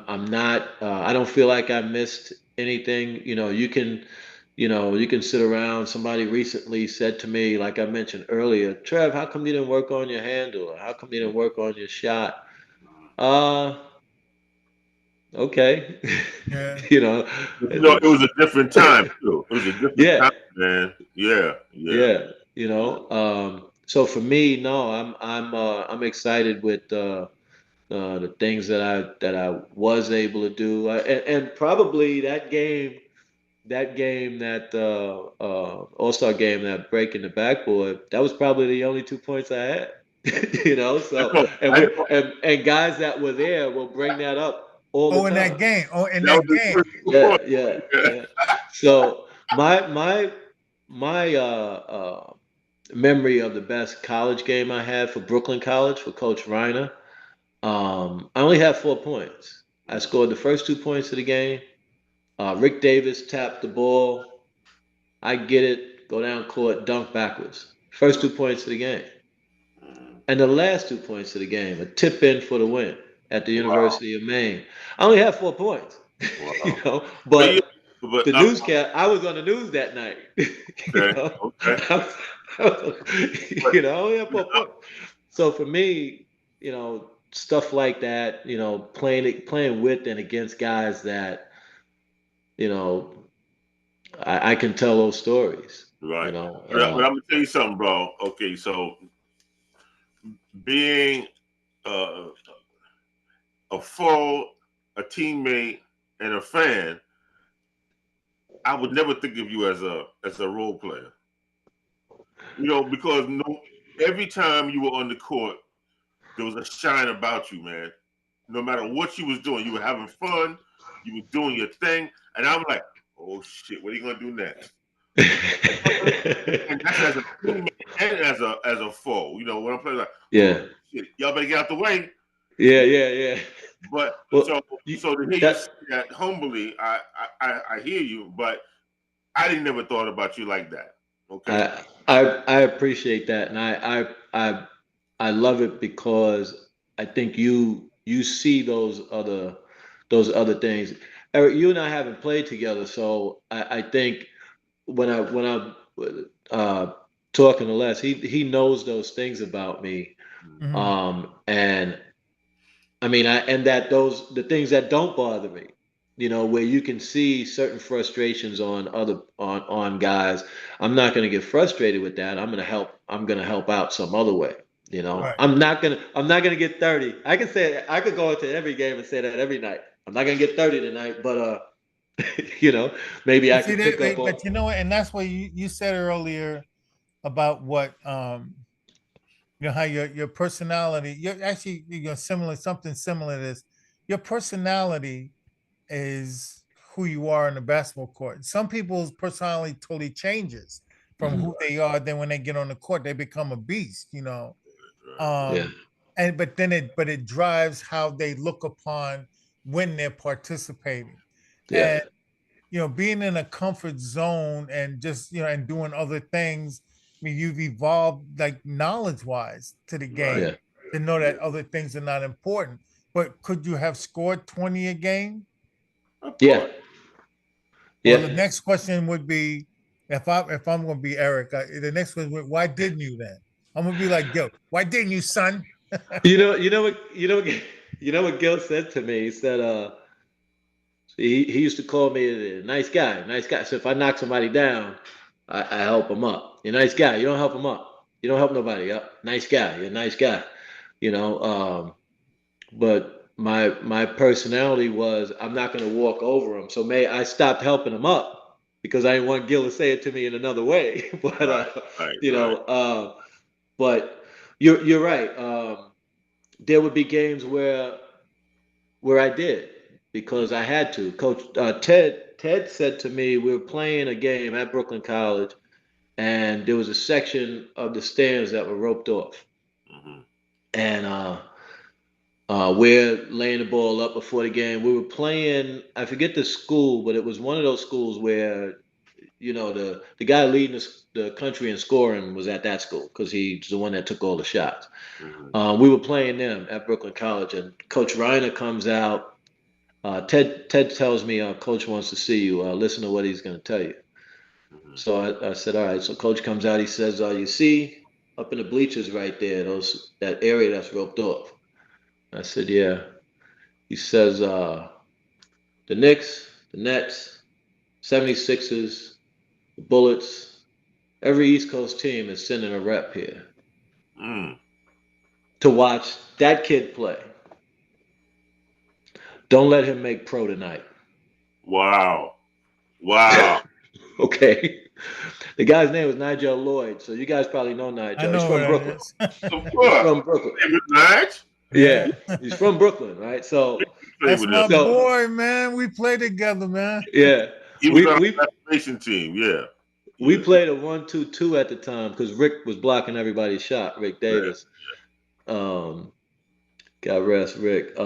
I'm not. I don't feel like I missed anything. You can sit around. Somebody recently said to me, like I mentioned earlier, Trev, how come you didn't work on your handle? Or how come you didn't work on your shot? Uh, okay. Yeah. you know, You know, it- it was a different time too. It was a different yeah, time, man. Yeah, yeah. yeah. So for me, no, I'm excited with the things that I was able to do, and probably that All-Star game, that breaking the backboard, that was probably the only 2 points I had. I So know. and I we know. and guys that were there will bring that up all the Oh, in that time. game. Oh, in That was that his game. first Yeah, point. yeah, Yeah. yeah. So my memory of the best college game I had for Brooklyn College for Coach Reiner, I only had 4 points. I scored the first 2 points of the game. Rick Davis tapped the ball. I get it, go down court, dunk backwards. First 2 points of the game. And the last 2 points of the game, a tip in for the win at the Wow, University of Maine. I only had 4 points, wow. But yeah, but but the newscast, I was on the news that night. you okay, know, okay. But I only had 4 points. So for me, stuff like that, playing with and against guys that, you know, I can tell those stories. You right. know, But I'm gonna tell you something, bro. Okay, so being uh, a foe, a teammate, and a fan, I would never think of you as a role player. You know, because every time you were on the court, there was a shine about you, man. No matter what you was doing, you were having fun, you were doing your thing, and I'm like, oh shit, what are you gonna do next? And that's as a teammate and as a foe. You know, when I'm playing, like, oh yeah, shit, y'all better get out the way. yeah, yeah, yeah. But Well, you, so to hear you say that that humbly, I hear you, but I didn't never thought about you like that. Okay. I appreciate that, and I love it because I think you see those other things. Eric, you and I haven't played together, so I think when I'm talking to Les, he knows those things about me, Hmm. and I mean, and that those the things that don't bother me, where you can see certain frustrations on guys. I'm not going to get frustrated with that. I'm going to help out some other way. Right. I'm not gonna get 30. I could go into every game and say that every night. I'm not gonna get 30 tonight, but you know, maybe I But see can that, pick up on. but you know what, and that's what you said earlier about what how your personality, you're actually similar, something similar to this. Your personality is who you are in the basketball court. Some people's personality totally changes from Mhm. who they are. Then when they get on the court, they become a beast. Yeah, Um, and but it drives how they look upon when they're participating. yeah, And being in a comfort zone and just and doing other things. I mean, you've evolved like knowledge wise to the Right. yeah, game to know that other things are not important. But could you have scored 20 a game? Of yeah, course. Well, yeah. the next question would be, if I'm going to be Eric, the next question would, why didn't you then? I'm going to be like, yo, why didn't you, son? You know what Gil said to me. He said, he used to call me a nice guy, nice guy. So if I knock somebody down, I help him up. You're a nice guy. You don't help him up. You don't help nobody up. Nice guy. You're a nice guy. You know. But my personality was I'm not going to walk over him. So I stopped helping him up because I didn't want Gil to say it to me in another way. but Right. Right. you Right. know, but you're right. There would be games where I did because I had to. Coach Ted said to me, we were playing a game at Brooklyn College, and there was a section of the stands that were roped off, Mm-hmm. and we're laying the ball up before the game. We were playing. I forget the school, but it was one of those schools where the guy leading the country in scoring was at that school because he's the one that took all the shots. Mm-hmm. We were playing them at Brooklyn College, and Coach Reiner comes out. Ted tells me, Coach wants to see you. Listen to what he's going to tell you. Mhm. So I said, all right. So Coach comes out. He says, you see up in the bleachers right there, that area that's roped off. I said, yeah. He says, the Knicks, the Nets, 76ers, the Bullets, every East Coast team is sending a rep here Mm. to watch that kid play. Don't let him make pro tonight. Wow. Wow. Okay. The guy's name was Nigel Lloyd, so you guys probably know I Nigel. He's know who from that Brooklyn. is. Of He's course. from Brooklyn. David Knight. Yeah. Yeah, he's from Brooklyn, right? So, Played That's with my him. so boy, man. We play together, man. yeah, He was we on we the graduation team. Yeah. we Yeah. played a 1-2-2 at the time because Rick was blocking everybody's shot. Rick Right. Davis, God rest Rick.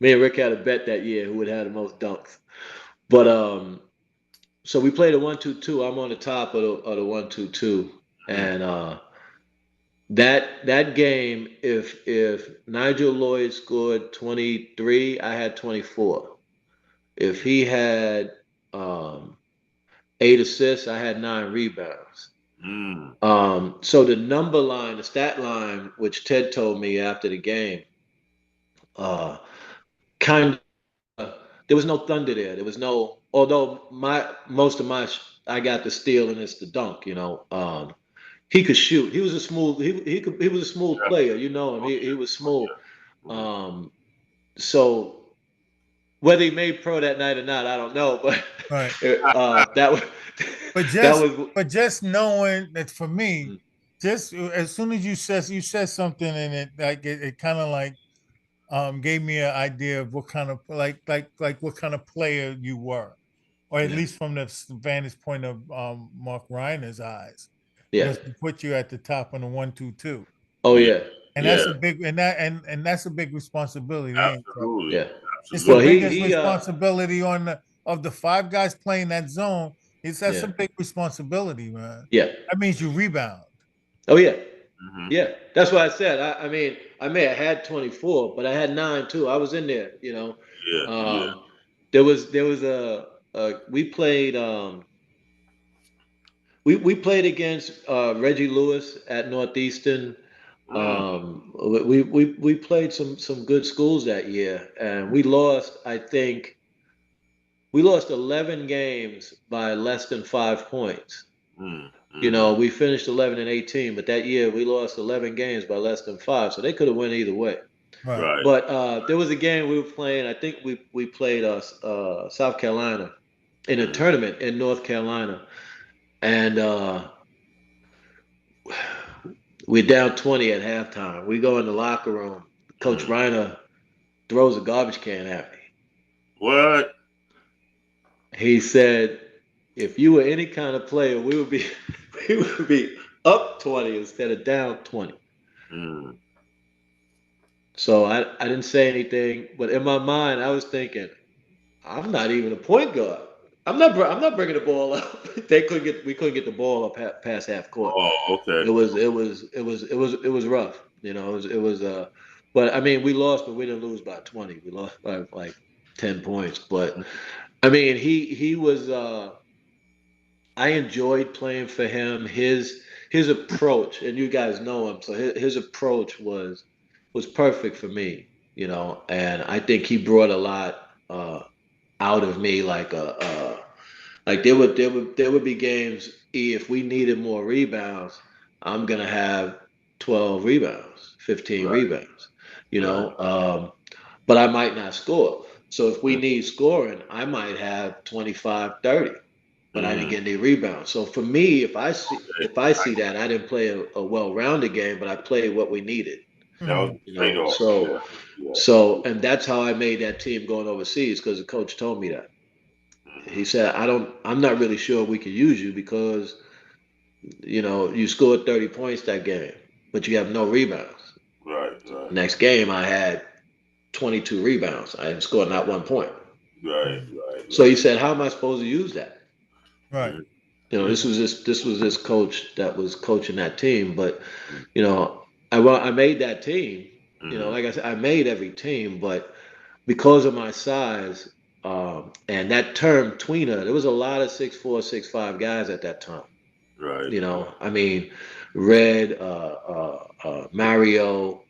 Me and Rick had a bet that year who would have the most dunks. But so we played a 1-2-2. I'm on the top of the 1-2-2, Mhm. and that game, if Nigel Lloyd scored 23, I had 24. If he had um, 8 assists, I had 9 rebounds. Mm. So the number line, the stat line, which Ted told me after the game, uh, kind of there was no thunder there. There was no, although most of my I got the steal and it's the dunk. He could shoot. He was a smooth. He was a smooth Yeah. player. You know him. Oh, He was smooth. yeah. Mhm. Um, so whether he made pro that night or not, I don't know. But Right. that was But that just was but just knowing that for me, mm, just as soon as you said something and it kind of like gave me an idea of what kind of like what kind of player you were, or at yeah, least from the vantage point of Mark Reiner's eyes, yeah. because he put you at the top on the 1-2-2, Oh Yeah. yeah, and yeah, that's a big and that's a big responsibility, ain't it, Trevor? Absolutely. yeah. It's the Well, Absolutely. biggest he responsibility on the of the five guys playing that zone. That's yeah, a big responsibility, man. yeah. That means you rebound. Oh yeah, Hmm. yeah. That's what I said. I mean, I may have had 24, but I had 9 too. I was in there. Yeah. Yeah. Um, there was we played we played against Reggie Lewis at Northeastern. Mm. We played some good schools that year, and we lost. I think we lost 11 games by less than 5 points. Mm. Hmm. We finished 11-18, but that year we lost 11 games by less than 5, so they could have won either way. Right. Right. But there was a game we were playing. I think we played South Carolina in a Mm. tournament in North Carolina, and we're down 20 at halftime. We go in the locker room. Coach Mm. Reiner throws a garbage can at me. What? He said, "If you were any kind of player, we would be we would be up 20 instead of down 20." Mm. So I didn't say anything, but in my mind I was thinking, I'm not even a point guard. I'm not bringing the ball up. We couldn't get the ball up past half court. Oh, okay. It was rough. But I mean we lost, but we didn't lose by 20. We lost by like 10 points. But I mean he was I enjoyed playing for him. His approach, and you guys know him, so his approach was perfect for me, and I think he brought a lot out of me. Like there would be games if we needed more rebounds, I'm gonna have 12 rebounds, 15 Right. rebounds, Right. but I might not score. So if we Mm. need scoring, I might have 25, 30, but I didn't Mm. get any rebounds. So for me, Okay. if I see that, I didn't play a well-rounded game, but I played what we needed. That was Mhm. the trade-off. So Yeah. Yeah. and that's how I made that team going overseas because the coach told me that. He Hmm. said, I'm not really sure we can use you because you scored 30 points that game, but you have no rebounds. Right. Right. Next game, I had 22 rebounds. I didn't score not 1 point. Right. Mhm. Right. So he Right. said, how am I supposed to use that? Right. Mm. This Mm. was this coach that was coaching that team, but Mm. I made that team. Mm. Like I said, I made every team, but because of my size, and that term tweener, there was a lot of 6'4", 6'5" guys at that time. Right. You know, I mean, Red, Mario,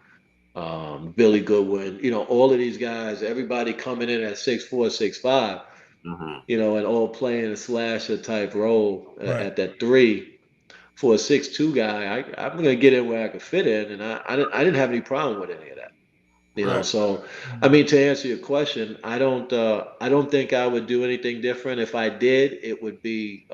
Billy Goodwin, you know, all of these guys, everybody coming in at 6'4", 6'5", Mm-hmm. you know, and all playing a slasher type role Right. at that three. For a 6'2" guy, I'm going to get in where I could fit in, and I didn't have any problem with any of that. You know, Right. so I Mm. mean, to answer your question, I don't think I would do anything different. If I did, it would be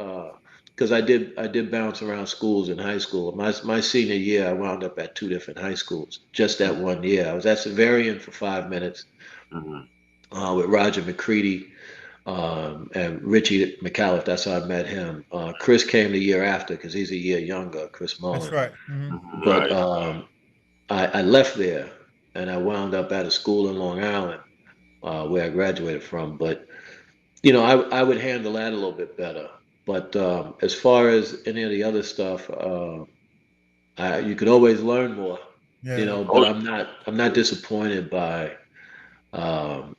because I did bounce around schools in high school. My senior year, I wound up at two different high schools just that one year. I was at Severian for 5 minutes Mm-hmm. with Roger McCready and Richie McAuliffe. That's how I met him. Chris came the year after because he's a year younger, Chris That's Mullen. right. Hmm. Mm-hmm. But Right. I left there and I wound up at a school in Long Island where I graduated from. But you know, I would handle that a little bit better. But as far as any of the other stuff, you could always learn more. You Yeah. know, Oh, but I'm not disappointed by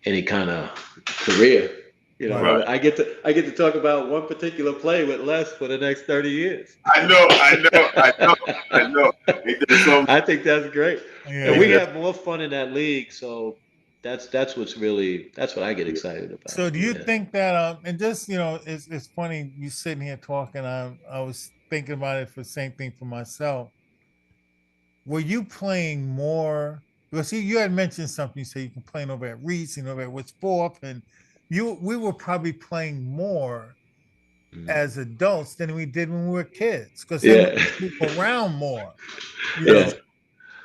any kind of career. You know, Right. right. I get to talk about one particular play with Les for the next 30 years. I know. I know. I know. I know. They did some. I think that's great, and They Yeah. we did. have more fun in that league. So that's what I get excited about. So do you Yeah. think that and just it's funny you sitting here talking, I was thinking about it for the same thing for myself. Were you playing more? Because you had mentioned something. You say you can play over at Reese and over at What's Fourth, and we were probably playing more Mhm. as adults than we did when we were kids. Because then Yeah. we move around more. You That's know,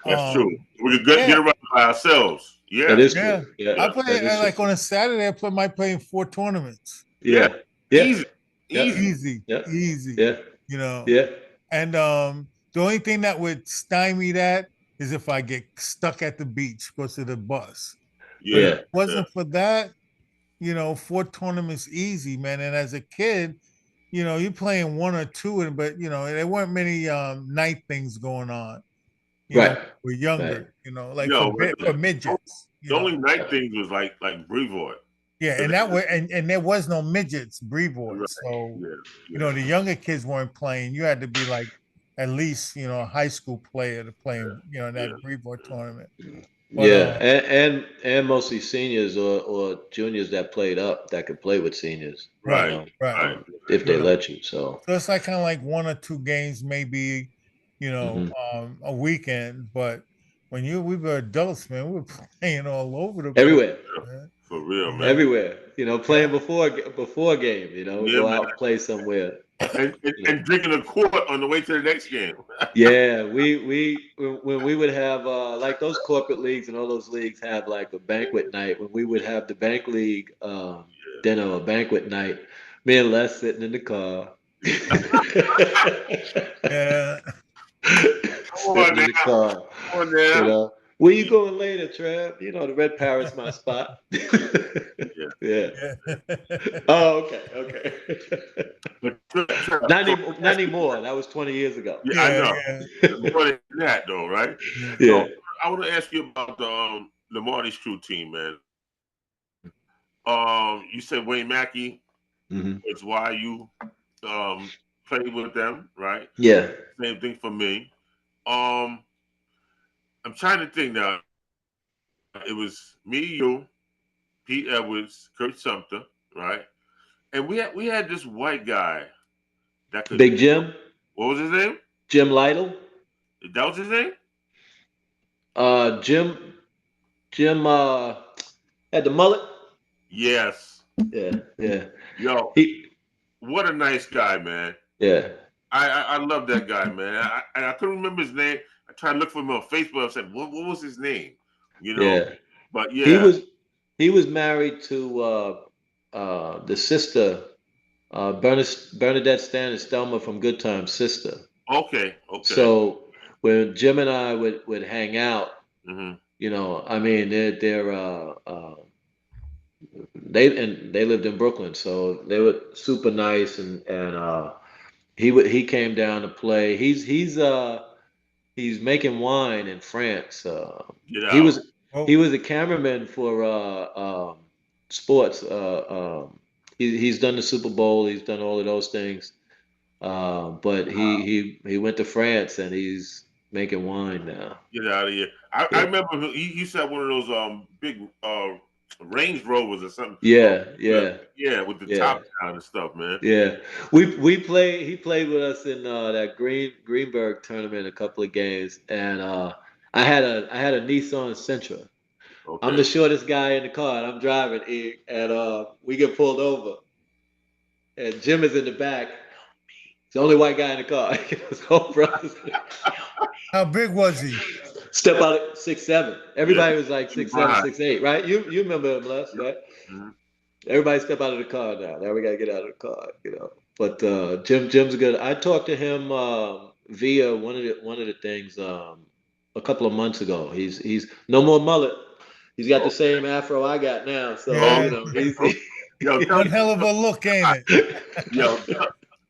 Yeah. that's true. um, We could get yeah, around by ourselves. That Yeah. is true. yeah. Yeah. I Yeah. play That is true. like on a Saturday. Might play in 4 tournaments. Yeah. Yeah. Yeah. Easy. Yeah. Easy. Easy, Yeah. easy. Yeah. You know, Yeah. and the only thing that would stymie that is if I get stuck at the beach because of the bus. But if Yeah. Yeah. it Yeah. wasn't for that, 4 tournaments easy, man. And as a kid, you're playing one or two, but there weren't many night things going on. Right. We're Right. younger. Like No. for midgets. The only night things was like Brevoort. Yeah, and that way, and there was no midgets, Right. Brevoort. So, Yeah. Yeah. the younger kids weren't playing. You had to be like at least, a high school player to play in, in Yeah. that Brevoort tournament. But Yeah. And mostly seniors or juniors that played up that could play with seniors. You right, Right. know, right. Right. if You they know, let you. So. so it's like kind of like 1 or 2 games, maybe, Hmm. a weekend. But when we were adults, man, we were playing all over the place, Everywhere. man. For real, You man. know, Everywhere. yeah, Playing before game. Yeah, Go man. out and play somewhere. And drinking a quart on the way to the next game. Yeah, when we would have like those corporate leagues and all those leagues have like a banquet night. When we would have the bank league dinner or banquet night, me and Les sitting in the car, yeah. Come on sitting in now. the car, Come on you now. know. Where you going later, Trev? The Red Parrot's my spot. Yeah. Yeah. Yeah. Oh, okay, okay. But Not anymore. That was 20 years ago. yeah, I Yeah, know. yeah, More than that, though, right? yeah. Yeah. So I want to ask you about the Marty Screw team, man. You said Wayne Mackey Hmm. is why you played with them, right? Yeah. Same thing for me. Um, I'm trying to think now. It was me, you, Pete Edwards, Kurt Sumter, right? And we had this white guy that could. Big Jim, What was his name? Jim Lytle. That was his name. Jim had the mullet. Yes. Yeah, yeah. Yo, He what a nice guy, man. yeah. I love that guy, man. I couldn't remember his name. I tried to look for him on Facebook. I said, what was his name? You know, Yeah. but He yeah, was he was married to the sister Bernadette Stan and Stelma from Good Times sister. okay, okay. So when Jim and I would hang out, Hmm. I mean they lived in Brooklyn, so they were super nice and he came down to play. He's making wine in France. Get He out. was Oh, he was a cameraman for sports. He's done the Super Bowl. He's done all of those things. But he went to France and he's making wine now. Get out of here. I remember he used to have one of those big Range Rovers or something. Yeah, yeah, Yeah, with the yeah, top down and stuff, man. yeah. We played. He played with us in that Greenberg tournament a couple of games, and I had a Nissan Sentra. I'm the Okay. shortest guy in the car, and I'm driving, and we get pulled over, and Jim is in the back. He's the only white guy in the car. His whole brothers. how big was he? Step out at 6'7". Yeah. Everybody was like 6'7", Right. 6'8", right? You remember him, Les, right? Mhm. Everybody step out of the car now. Now we gotta get out of the car. But Jim's good. I talked to him via one of the things a couple of months ago. He's no more mullet. He's got the Okay. same afro I got now. So Oh, Yeah, he's yo, tell one him, hell of a look, ain't it? yo,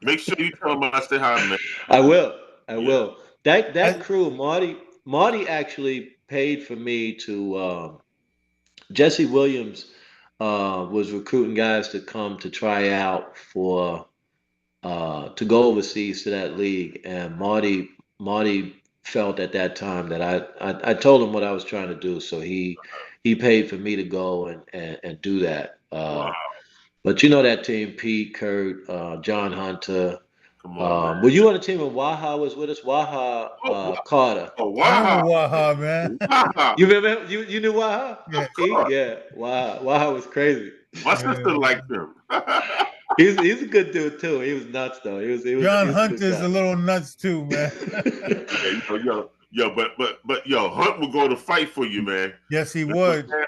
make sure you tell him I say hi, man. I will. I Yeah. will. That I, crew, Marty actually paid for me to Jesse Williams was recruiting guys to come to try out for to go overseas to that league, and Marty felt at that time that I told him what I was trying to do, so he paid for me to go and do that. Wow. But you know that team: Pete, Kurt, John Hunter. Come on, man. Were you on the team when Waha was with us? Waha Oh, Carter. oh I remember wow. Waha, man. Wow. You remember him? You knew Waha? Yeah, Of course. Yeah, Waha was crazy. My sister yeah. liked him. He's a good dude too. He was nuts though. He John was a good Hunter's a guy. little nuts too, man. Yeah, yo, but yo, Hunt will go to fight for you, man. Yes, he That's what, would. man.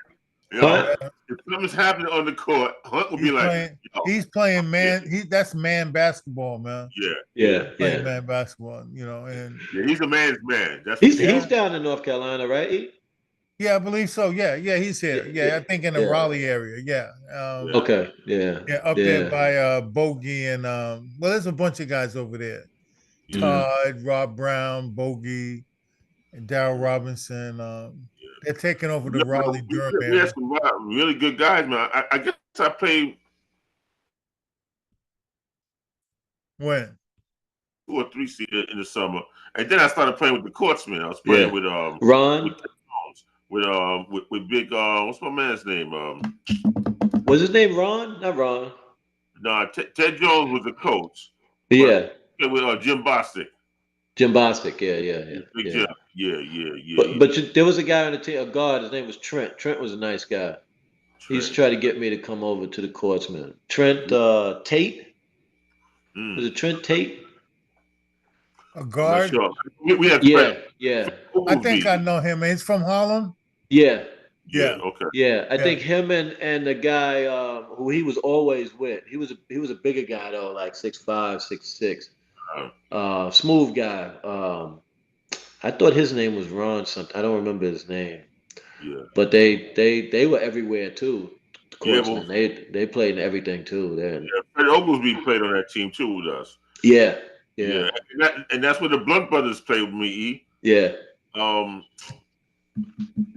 Yo, Hunt, Yeah, if something's happening on the court, Hunt will be he's like, playing. yo, He's playing yeah, man. That's man basketball, man. yeah, yeah, yeah, Playing yeah. man basketball, and yeah. He's a man's man. That's for He's sure. yeah, down in North Carolina, right? yeah, I believe so. Yeah, yeah, he's Yeah, here. Yeah, yeah, I think in the yeah. Raleigh area. Yeah, Yeah. Okay, yeah, yeah, up there yeah. by Bogey and well, there's a bunch of guys over there. Yeah. Mm. Todd, Rob Brown, Bogey, and Darryl Robinson. They're taking over the You know, Raleigh Durham we had area. some really good guys, man. I guess I played When? 2 or 3 season in the summer, and then I started playing with the Courtsmen. I was playing Yeah. with Ron, Ted Jones, with big what's my man's name? was his name Ron? Not Ron. Nah, Ted Jones was the coach, but Yeah, with Jim Bostic, Jim Bostic. Yeah, yeah, yeah, Big yeah. Jim. Yeah, yeah, yeah, But yeah. there was a guy on the team, a guard. His name was Trent. Trent was a nice guy. He used to Trent. try to get me to come over to the courts, man. Trent Tate. Was Mm, it Trent Tate? A I'm not guard? sure. We had Fred, Yeah, yeah, Fred I think Oglesby. I know him. He's from Harlem. yeah, Yeah, Yeah, okay. yeah. I yeah. think him and the guy who he was always with. He was a bigger guy though, like 6'5", 6'6". Uh, Smooth guy. I thought his name was Ron something. I don't remember his name. yeah, But they were everywhere too. The yeah. Courtsmen. Well, They played in everything too. Then yeah, Fred Oglesby played on that team too with us. yeah, yeah, Yeah, and that's where the Blunt brothers played with me. E. yeah, Um,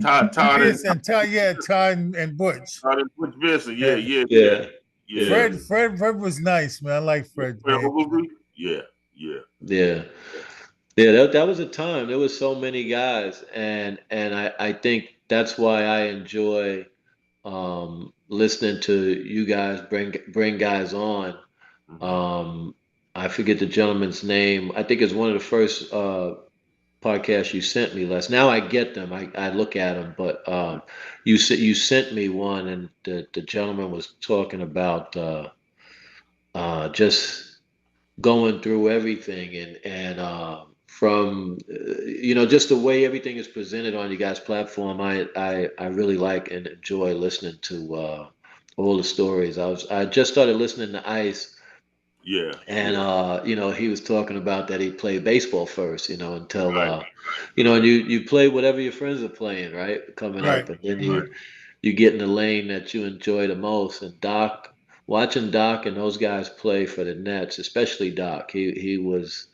Todd and Pearson, Todd, yeah, Todd and Butch. Butch Benson. Yeah, Yeah. yeah, yeah, yeah, yeah. yeah, Fred was nice, man. I like Fred's Fred game. Oglesby. Yeah, yeah, yeah. Yeah, that was a time. There was so many guys, and I think that's why I enjoy listening to you guys bring guys on. hmm Um, I forget the gentleman's name. I think it's one of the first podcasts you sent me, Les. Now I get them. I look at them, but you sent me one, and the gentleman was talking about just going through everything and from just the way everything is presented on you guys' platform. I really like and enjoy listening to all the stories. I just started listening to Ice, yeah, and yeah. he was talking about that he played baseball first, until Right, and right, you play whatever your friends are playing, right, coming Right. up, and then right. you get in the lane that you enjoy the most. And watching Doc and those guys play for the Nets, especially Doc, he was,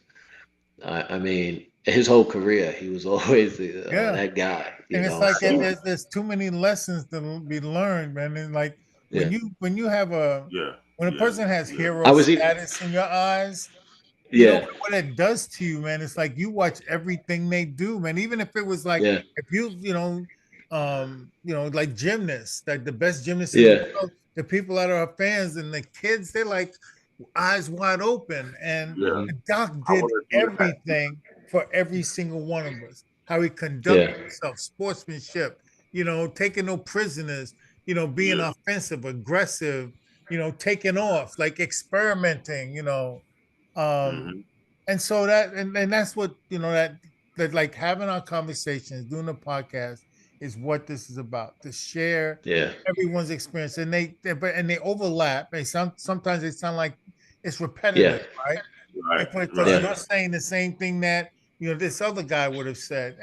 I mean, his whole career, he was always Yeah. that guy. You And it's know, like so there's too many lessons to be learned, man. And like yeah, when you have Yeah. when a Yeah. person has Yeah. hero I was status in your eyes, you know yeah, what it does to you, man. It's like you watch everything they do, man. Even if it was like yeah, if like gymnasts, like the best gymnasts in the yeah, world, the people that are fans and the kids, they're like eyes wide open. And Yeah. hmm Doc I did want to do that. everything for every single one of us. How he conducted yeah, himself, sportsmanship, taking no prisoners, being Yeah. offensive, aggressive, taking off, like experimenting, um, Mm-hmm. and so and that's what that like having our conversations, doing the podcast is what this is about to share yeah, everyone's experience, and they overlap. Sometimes they sound like it's yeah, repetitive, right? Right. Because Right. yeah, you're saying the same thing that this other guy would have said,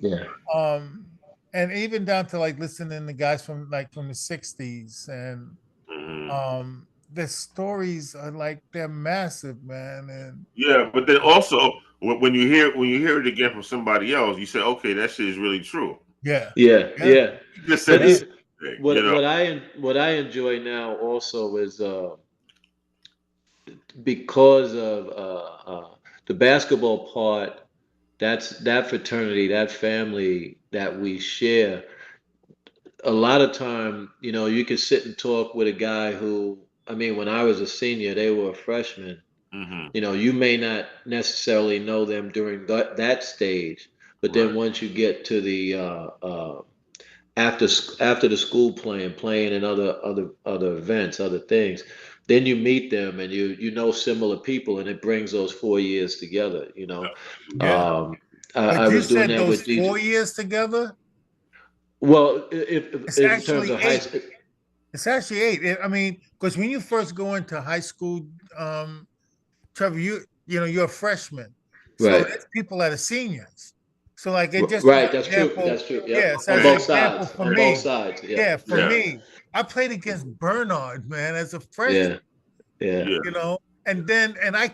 yeah, um, and even down to like listening to guys from the '60s, and Mm-hmm. the stories are like they're massive, man, and Yeah, but then also when you hear it again from somebody else, you say, okay, that shit is really true. yeah, yeah, yeah, yeah. You just said But the yeah, same thing, you know. what I enjoy now also is because of the basketball part. That's that fraternity, that family that we share. A lot of time, you can sit and talk with a guy who, I mean, when I was a senior, they were a freshman. Mm-hmm. You may not necessarily know them during that stage, but then Right. once you get to the after after the school playing and other events, other things, then you meet them and you know similar people, and it brings those 4 years together. yeah. Um, I But you was doing said that those with these. 4 years together. Well, if It's in terms actually of high, 8. It's actually 8. I mean, because when you first go into high school, Trevor, you're a freshman, so right, there's people that are seniors. So like it just as right, an that's true. example, That's true. yeah. Yep, So on as an Okay. both example sides. for On both me, sides. Yeah, yeah, for Yeah. me, I played against Bernard, man, as a freshman, yeah, yeah. Yeah. and I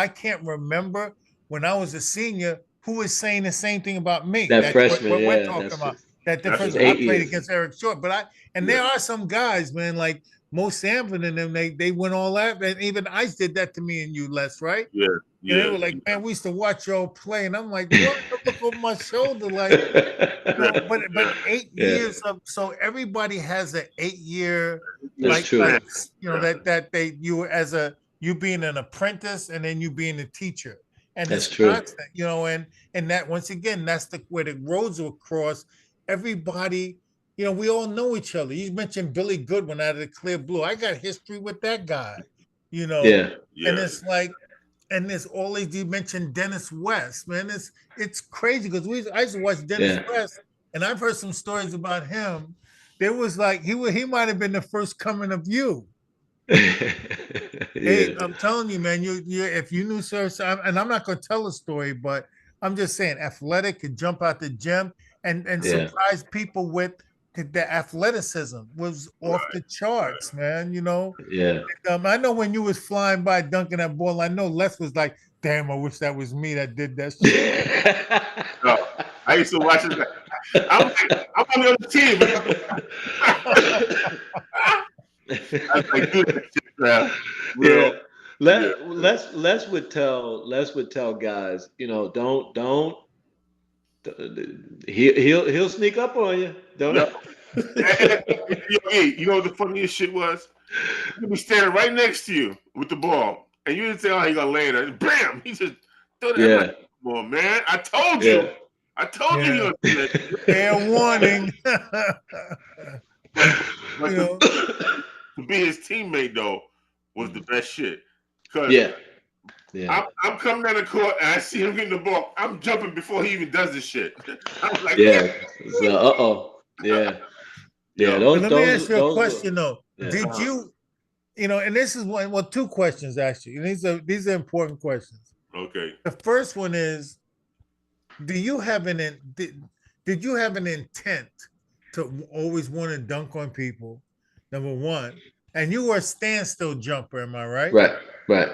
can't remember when I was a senior who was saying the same thing about me. That That freshman. what we're Yeah, talking that's about. That the That's it's first I true. played 8 years. against Eric Short, and Yeah. there are some guys, man, like Mo Sanford and them. They went all out, and even Ice did that to me and you, Les, right? Yeah. And they Yeah. were like, man, we used to watch y'all play. And I'm like, what? I look over my shoulder, like, Yeah. but eight Yeah, years of so everybody has an 8 year that's Yeah. true. Man. Yeah. that they you as a you being an apprentice and then you being a teacher. And That's it's true. constant, and that once again, that's where the roads will cross. Everybody, we all know each other. You mentioned Billy Goodwin out of the Clear Blue. I got history with that guy, you know, Yeah, and Yeah. it's like and there's always you mentioned Dennis West, man. It's crazy because I used to watch Dennis yeah. West, and I've heard some stories about him. There was like he might have been the first coming of you. Hey, Yeah, I'm telling you, man. You if you knew Sir, and I'm not going to tell a story, but I'm just saying, athletic could jump out the gym and yeah, surprise people with the athleticism was off Right. the charts, man. yeah. I know when you was flying by dunking that ball, I know Les was like, "Damn, I wish that was me that did that shit." No, I used to watch it. I'm like, I'm on the other team. I was like, do that shit, man. Yeah. Real. Yeah. Les would tell guys, don't he'll sneak up on you. Yeah. Don't. You know what the funniest shit was? He'd be standing right next to you with the ball, and you didn't say, "Oh, he gonna land it." Bam! He just threw it. I'm like, Yeah, "Come on, man! I told yeah, you. I told you he Yeah, gonna do that." fair warning. But but you to, know, to be his teammate though was the best shit. Cause yeah, yeah, I'm coming down the court and I see him getting the ball. I'm jumping before he even does this shit. I'm like, yeah, yeah. So, yeah, yeah. yo, but let me ask you a Those were, question though. yeah, Did you, and this is one, well, two questions actually, and these are important questions. okay. The first one is, do you have did you have an intent to always want to dunk on people? Number one, and you were a standstill jumper, am I right? right, right.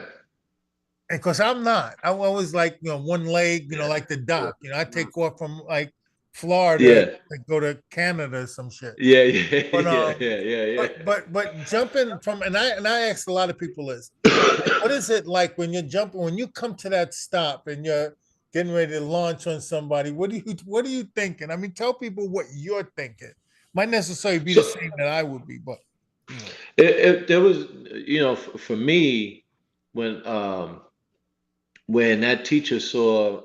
And because I'm not, I always like, one leg, Yeah. like the Yeah. doc. I take off from like Florida Yeah, to go to Canada or some shit. yeah, yeah, But yeah, yeah, but jumping from, and I asked a lot of people this, yeah. what is it like when you're jumping, when you come to that stop and you're getting ready to launch on somebody? What are you thinking? I mean, tell people what you're thinking. Might necessarily be the So same that I would be, but there was, for me, when when that teacher saw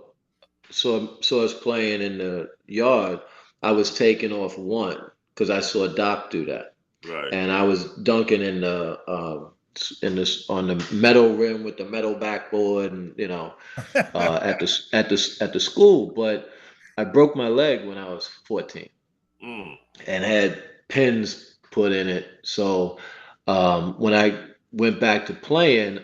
us playing in the yard, I was taking off one because I saw Doc do that, Right. and I was dunking on the metal rim with the metal backboard, and at the school. But I broke my leg when I was 14 Mm. and had pins put in it. So when I went back to playing,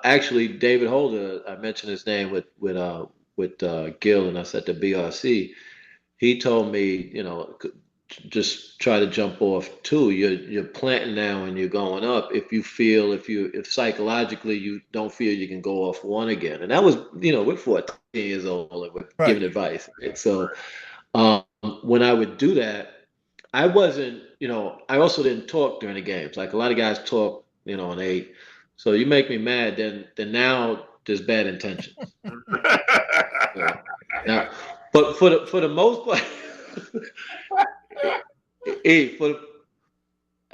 actually David Holder, I mentioned his name with Gil, and I said the BRC. He told me, just try to jump off too. You're planting now and you're going up. If psychologically you don't feel you can go off one again, and that was, we're 14 years old and we're right. giving advice. Right? So um, when I would do that, I wasn't, I also didn't talk during the games. Like a lot of guys talk, and so you make me mad, then now there's bad intentions. Now, but for the most part, hey,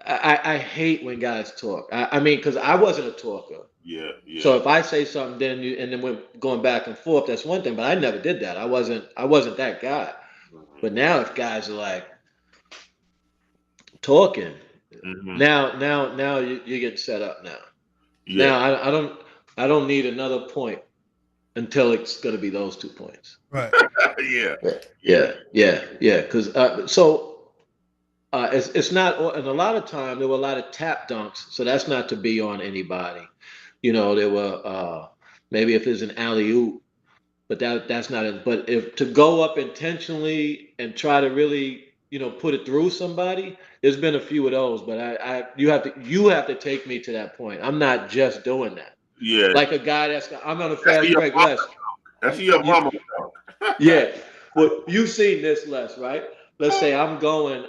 I hate when guys talk. I mean, because I wasn't a talker. Yeah. Yeah. So if I say something, then we're going back and forth. That's one thing. But I never did that. I wasn't that guy. Mhm. But now, if guys are like talking, Mhm. now you're getting set up now. Yeah. Now I don't need another point until it's going to be those 2 points. Right. Yeah. Yeah, Yeah. yeah. Because it's not, and a lot of time there were a lot of tap dunks, so that's not to be on anybody. There were maybe if it's an alley oop, but that's not it. But if to go up intentionally and try to really, put it through somebody, there's been a few of those. But you have to take me to that point. I'm not just doing that. Yeah. Like a guy I'm on a That's fast your break, mama. Les. That's your You, mama. yeah. Well, you've seen this, Les, right? Let's say I'm going,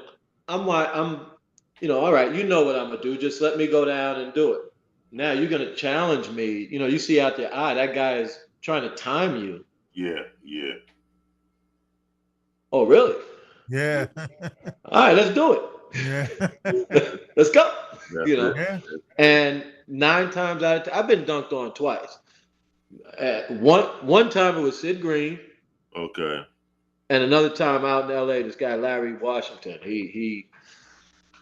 I'm, all right, you know what I'm gonna do. Just let me go down and do it. Now you're gonna challenge me. You see out your eye that guy is trying to time you. Yeah. Yeah. Oh, really? Yeah. All right, let's do Yeah. it. Let's go. That's You it. know. Yeah. And 9 times out of 10, I've been dunked on twice. One time it was Sid Green, Okay. and another time out in L.A. This guy Larry Washington.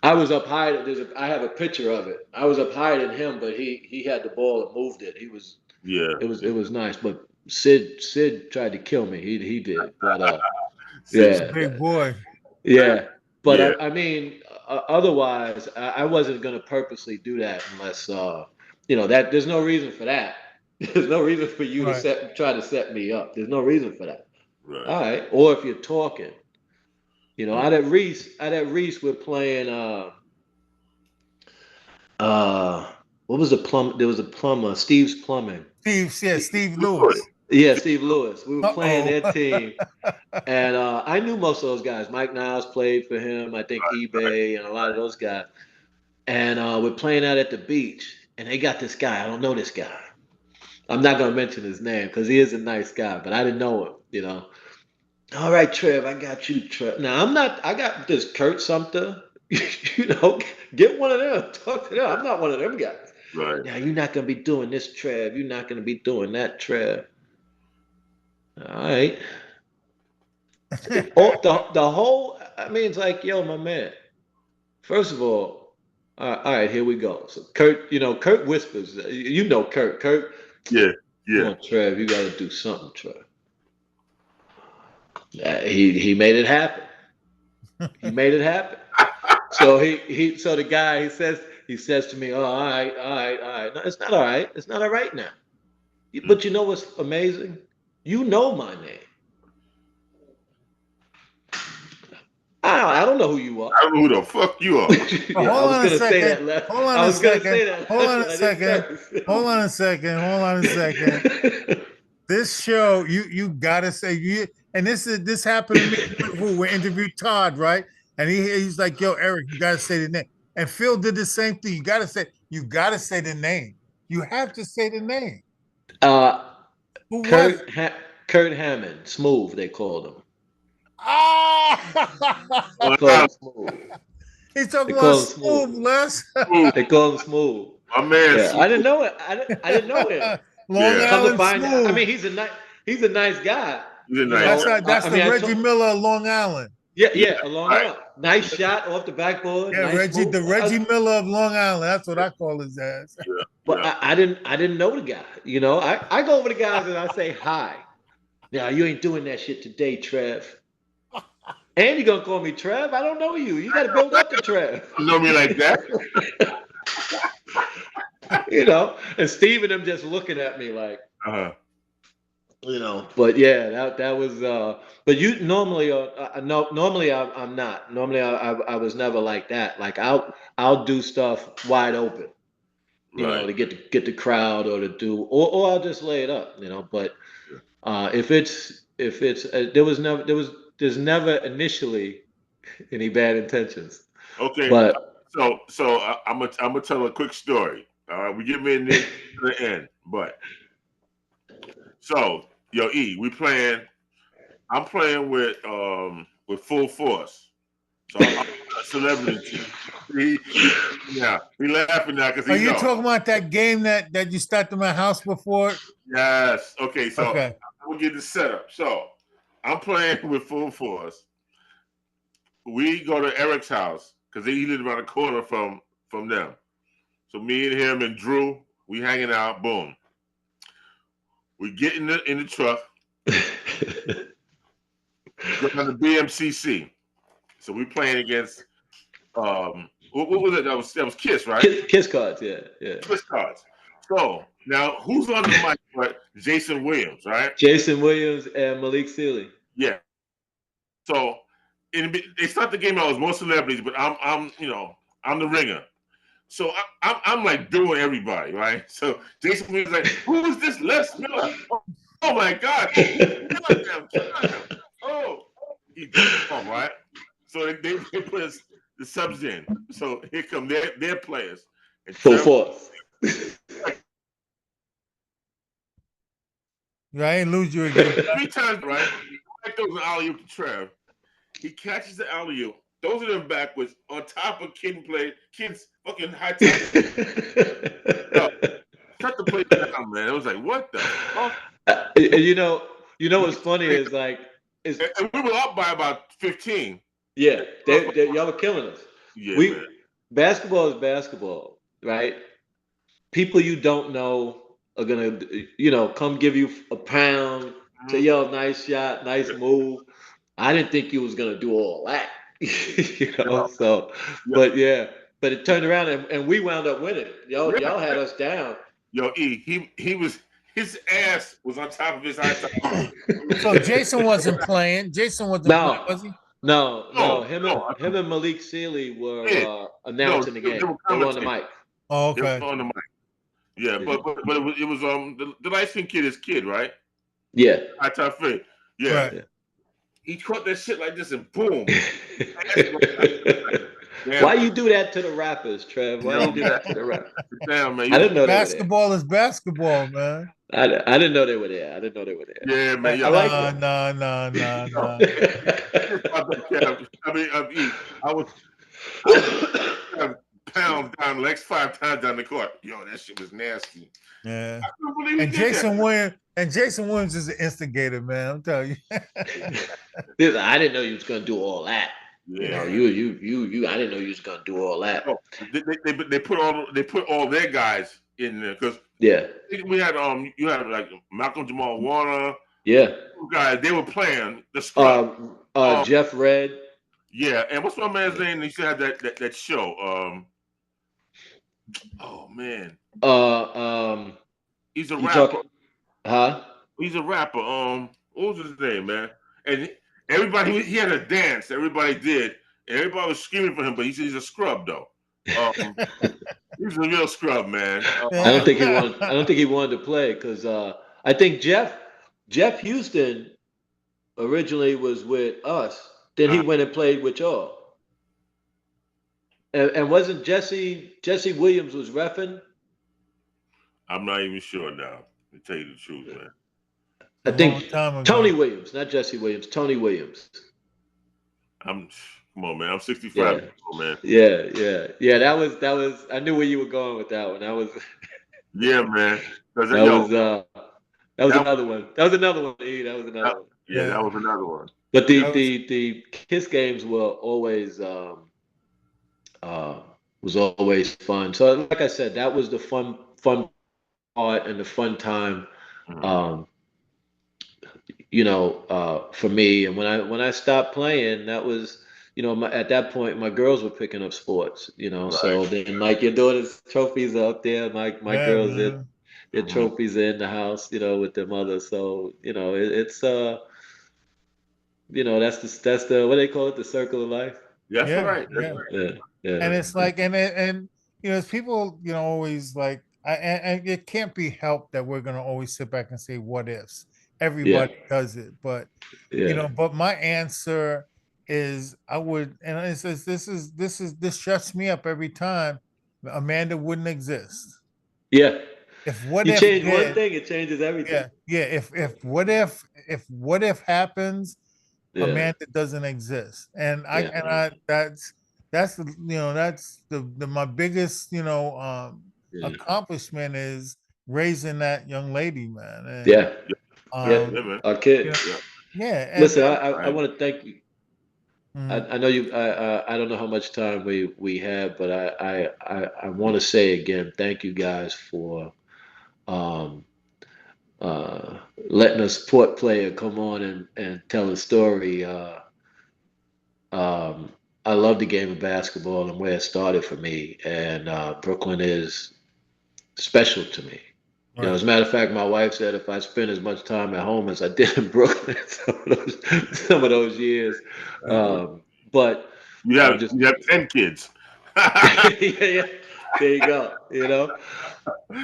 I was up high. I have a picture of it. I was up higher than him, but he had the ball and moved it. Yeah. It was nice. But Sid tried to kill me. He did. But He's a yeah, big boy. yeah. But Yeah. I mean, otherwise, I wasn't gonna purposely do that unless that there's no reason for that. There's no reason for you to Right. try to set me up. There's no reason for that. Right. All right. Or if you're talking, Mm. out at Reese, we're playing. Uh, what was the plum? There was a plumber, Steve's Plumbing. Steve Good. Lewis. Yeah, Steve Lewis. We were playing Uh-oh. their team, and I knew most of those guys. Mike Niles played for him. I think eBay and a lot of those guys. And we're playing out at the beach, and they got this guy. I don't know this guy. I'm not gonna mention his name because he is a nice guy, but I didn't know him. All right, Trev, I got you, Trev. Now I'm not. I got this Kurt Sumter. Get one of them. Talk to them. I'm not one of them guys. Right. Now you're not gonna be doing this, Trev. You're not gonna be doing that, Trev. All right. The whole. I mean, it's like, yo, my man. First of all right, here we go. So Kurt whispers. You know Kurt. Kurt, Yeah. come Yeah. on, Trev. You got to do something, Trev. He made it happen. He made it happen. So the guy he says to me, "Oh, all right, all right, all right. No, it's not all right. It's not all right now. Mm. But you know what's amazing? You know my name. I don't know who you are. I don't know who the fuck you are. Yeah, I Hold was on a gonna say second. that. Hold on I a was gonna second. say that. Hold on a I didn't second. say. Hold on a second. Hold on a second. This show, you gotta say you, and this happened to me before. We interviewed Todd, right? And he's like, "Yo, Eric, you gotta say the name." And Phil did the same thing. You gotta say the name. You have to say the name. uh, Who was it? Kurt Kurt Hammond, Smooth. They called him. Ah! They called him Smooth. He's They talking about called him smooth, Smooth. Les. Smooth. They called him Smooth. My man, Yeah, I Smooth. didn't know it. I didn't know him. Long Yeah, Come to Island find out, I smooth. mean, he's a nice guy. he's a You nice That's guy. know, that's I the mean, I Reggie told, Miller of Long Island. yeah, Yeah, yeah, along right. up. Nice shot off the backboard, Yeah, nice Reggie, move. the Reggie Miller of Long Island. That's what I call his ass. Yeah, But yeah. I didn't know the guy. You know, I go over to guys and I say hi. Now you ain't doing that shit today, Trev. And you gonna call me Trev? I don't know you. You got to build up to Trev. You know me like that? You know, and Steve and them just looking at me like, Uh-huh. you know. But yeah, that was. But you normally, no, normally I'm not. Normally I was never like that. Like I'll do stuff wide open, you know, Right. to get the crowd or to do, or I'll just lay it up, you know. But if it's there's never initially any bad intentions, Okay. but So I'm gonna tell a quick story. All right, we get me in to the end, but so yo E, we playing. I'm playing with Full Force. So I'm a celebrity team. He laughing now because Are he you know. talking about that game that you stopped at my house before? Yes. Okay. So Okay. we'll get the setup. So I'm playing with Full Force. We go to Eric's house because he lived around the corner from them. So me and him and Drew, we hanging out. Boom. We get in the truck. Go down to BMCC. So we playing against what was it? That was Kiss, right? Kiss cards, yeah, yeah. Kiss cards. So now who's on the mic but Jason Williams, right? Jason Williams and Malik Sealy. Yeah. So they start the game out with more celebrities, but I'm I'm the ringer. So I'm like doing everybody, right? So Jason Williams like, who is this Les Miller? Oh my God. Killing him. Oh, he did it wrong, right? So they put the subs in. So here come their players. And Full Trevor, force. I ain't lose you again. 3 times, right? Like those an alley oop to Trev. He catches the alley oop, throws it in backwards on top of Kid's fucking high top. Yo, shut the place down, man. It was like, what the fuck? You know what's funny is like, and we were up by about 15. Yeah, y'all were killing us. Yeah, man. Basketball is basketball, right? People you don't know are gonna, come give you a pound, say, yo, nice shot, nice move. I didn't think you was gonna do all that, So, but yeah, but it turned around and we wound up winning. Y'all had us down. Yo, he was his ass was on top of his high top. So Jason wasn't playing. Jason wasn't playing, was he? No. Him and Malik Sealy were announcing the game. They were on the mic. Oh, okay. On the mic. Yeah, but it was the light skinned kid is Kid, right? Yeah. High top fade. Yeah. Right. He caught that shit like this and boom. Why you do that to the rappers, Trev? Why you do that to the rappers? Damn, man. I didn't know basketball is basketball, man. I didn't know they were there. I didn't know they were there. Yeah, man. I like that. I was pound down legs 5 times down the court. Yo, that shit was nasty. Yeah. And Jason Williams is an instigator, man. I'm telling you. I didn't know you was gonna do all that. Yeah. You. I didn't know you was gonna do all that. Oh, they put all their guys in there because we had you had like Malcolm Jamal Warner. Yeah. Guys, they were playing the scrub. Jeff Red. Yeah, and what's my man's name? He still had that show. Oh man. He's a rapper. Huh? He's a rapper. What was his name, man? And everybody he had a dance. Everybody did. And everybody was screaming for him, but he's a scrub though. Um, he's a real scrub, man. I don't think he wanted. I don't think he wanted to play because I think Jeff Houston originally was with us. Then he went and played with y'all. And wasn't Jesse Williams was reffing? I'm not even sure now. To tell you the truth, man. I A long think time ago. Tony Williams, not Jesse Williams. Tony Williams. Come on, man. I'm 65 Yeah. years old, man. Yeah. That was. I knew where you were going with that one. That was. Yeah, man. Because That was. That was that- another one. That was another one. E. That was another one. yeah, that was another one. But Yeah. the Kiss games were always was always fun. So like I said, that was the fun part and the fun time. Mhm. For me. And when I stopped playing, that was, at that point, my girls were picking up sports, So Right. then, like, your daughter's trophies are up there. My Yeah, girls, man. their Mhm. trophies are in the house, with their mother. So, it's that's the what they call it, the circle of life. That's Yeah, right. That's yeah. right. Yeah, yeah, And it's like, and it's people, always like, and it can't be helped that we're gonna always sit back and say what ifs. yeah, Everybody does it, but yeah, but my answer is I would, and it says this shuts me up every time. Amanda wouldn't exist yeah. if what You if change one did. thing, it changes everything. Yeah. If what if happens, Yeah, Amanda doesn't exist, and yeah, that's the that's the my biggest yeah, accomplishment is raising that young lady, man, and yeah, yeah. um Yeah, man. Our you know, kids. Yeah. yeah, Listen, I Right. want to thank you. mhm, I know you. I don't know how much time we have, but I want to say again, thank you guys for um, letting a sport player come on and tell a story. Um, I love the game of basketball and where it started for me, and Brooklyn is special to me. right, As a matter of fact, my wife said if I spent as much time at home as I did in Brooklyn some of those years, but You I'm have just you have 10 kids. yeah, there you go.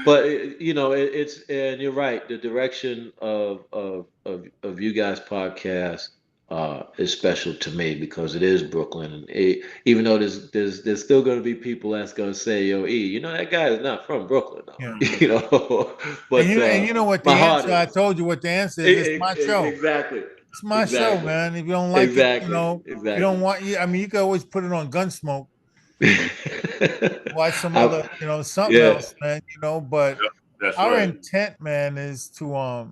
But it's and you're right. The direction of you guys' podcast is special to me because it is Brooklyn, and even though there's still going to be people that's going to say, "Yo, E, that guy is not from Brooklyn, though." yeah. But And you know what my the heart answer? I is. told you what the answer is. It's my show. Exactly, It's my show, exactly, man. If you don't like it, exactly, you don't exactly. want you. I mean, you can always put it on Gunsmoke, watch some other, I, something yeah, else, man. But That's our right. intent, man, is to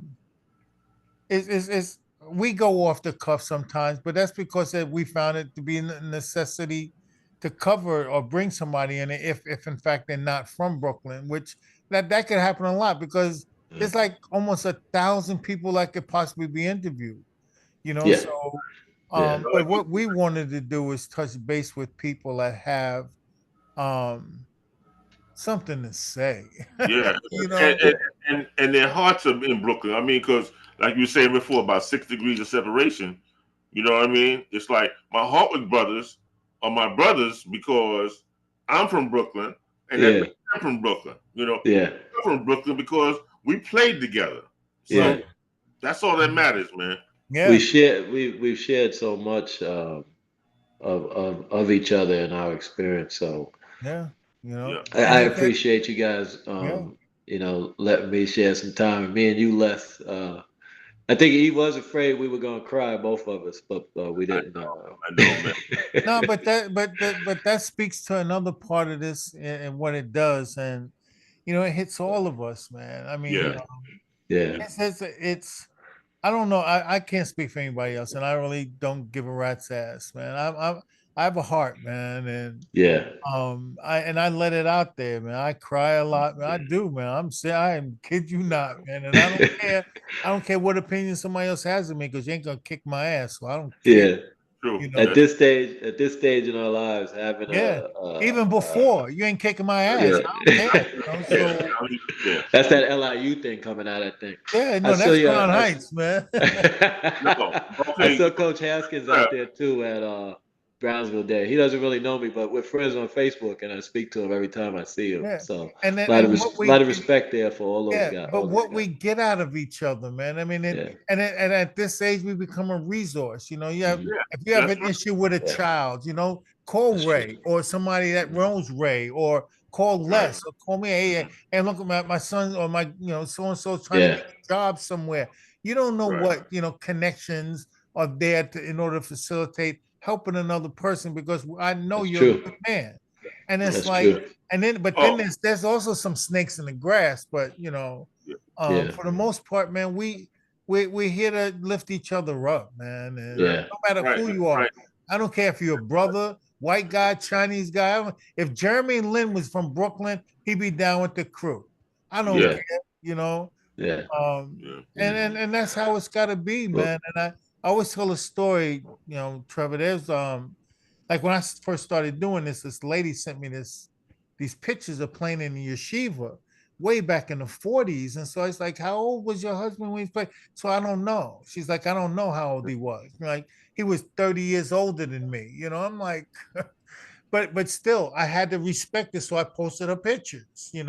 is we go off the cuff sometimes, but that's because we found it to be a necessity to cover or bring somebody in it if in fact they're not from Brooklyn, which that could happen a lot because there's like almost 1,000 people that could possibly be interviewed, yeah, so yeah, but what we wanted to do is touch base with people that have um something to say. Yeah. you And, know and, yeah, and their hearts are in Brooklyn. I mean, because like you were saying before, about 6 degrees of separation. You know what I mean? It's like my Hartwick brothers are my brothers because I'm from Brooklyn and that yeah, makes them from Brooklyn. yeah, I'm from Brooklyn because we played together. yeah. So that's all that matters, man. We Yeah, share we've shared so much of each other in our experience. So yeah, Yeah. I and if it appreciate you guys yeah. letting me share some time. And me and you left. I think he was afraid we were gonna cry, both of us, but we I didn't. know. I know, man. No, but that speaks to another part of this and what it does, and it hits all of us, man. I mean, Yeah. Yeah, it's I don't know. I can't speak for anybody else, and I really don't give a rat's ass, man. I have a heart, man, and yeah, I let it out there, man. I cry a lot, man. I do, man. I am kid you not, man, and I don't care. I don't care what opinion somebody else has of me because you ain't gonna kick my ass, so I don't care. yeah, True. You At know, this stage in our lives, having yeah. a Even before, you ain't kicking my ass. yeah. I don't care. You know, Yeah. so Yeah. That's that LIU thing coming out, I think. yeah, I no, saw that's you. Crown Heights, man. No. I Okay. saw Coach Haskins out there too at Brownsville Day. He doesn't really know me, but we're friends on Facebook, and I speak to him every time I see him. Yeah. So And then a lot of and what lot we of respect there for all those yeah, guys. but All those what guys. we get out of each other, man. I mean, Yeah. and at this age, we become a resource. You know, Mhm. Yeah. if you have That's an right. issue with a Yeah. child, you know, call That's true. Ray or somebody that Mhm. knows Ray, or call Right. Les, or call me. Hey, Mhm. and look at my son or my so and so trying to Yeah. get a job somewhere. You don't know Right. what connections are there in order to facilitate helping another person, because I know That's you're a true. good man, and it's That's like. true. But then Oh. there's also some snakes in the grass. But Yeah. Yeah. for the most part, man, we're here to lift each other up, man. And Yeah. Yeah. no matter Right. who you are, Right. I don't care if you're a brother, white guy, Chinese guy. If Jeremy Lin was from Brooklyn, he'd be down with the crew. I don't Yeah. Yeah. care, you know. Yeah. Yeah. And that's how it's got to be, Well, man. And I always tell a story, Trevor. There's like when I first started doing this lady sent me these pictures of playing in the yeshiva way back in the 40s. And so it's like, how old was your husband when he played? So I don't know. She's like, I don't know how old he was. Like, he was 30 years older than me. I'm like, but still, I had to respect it. So I posted her pictures. yeah.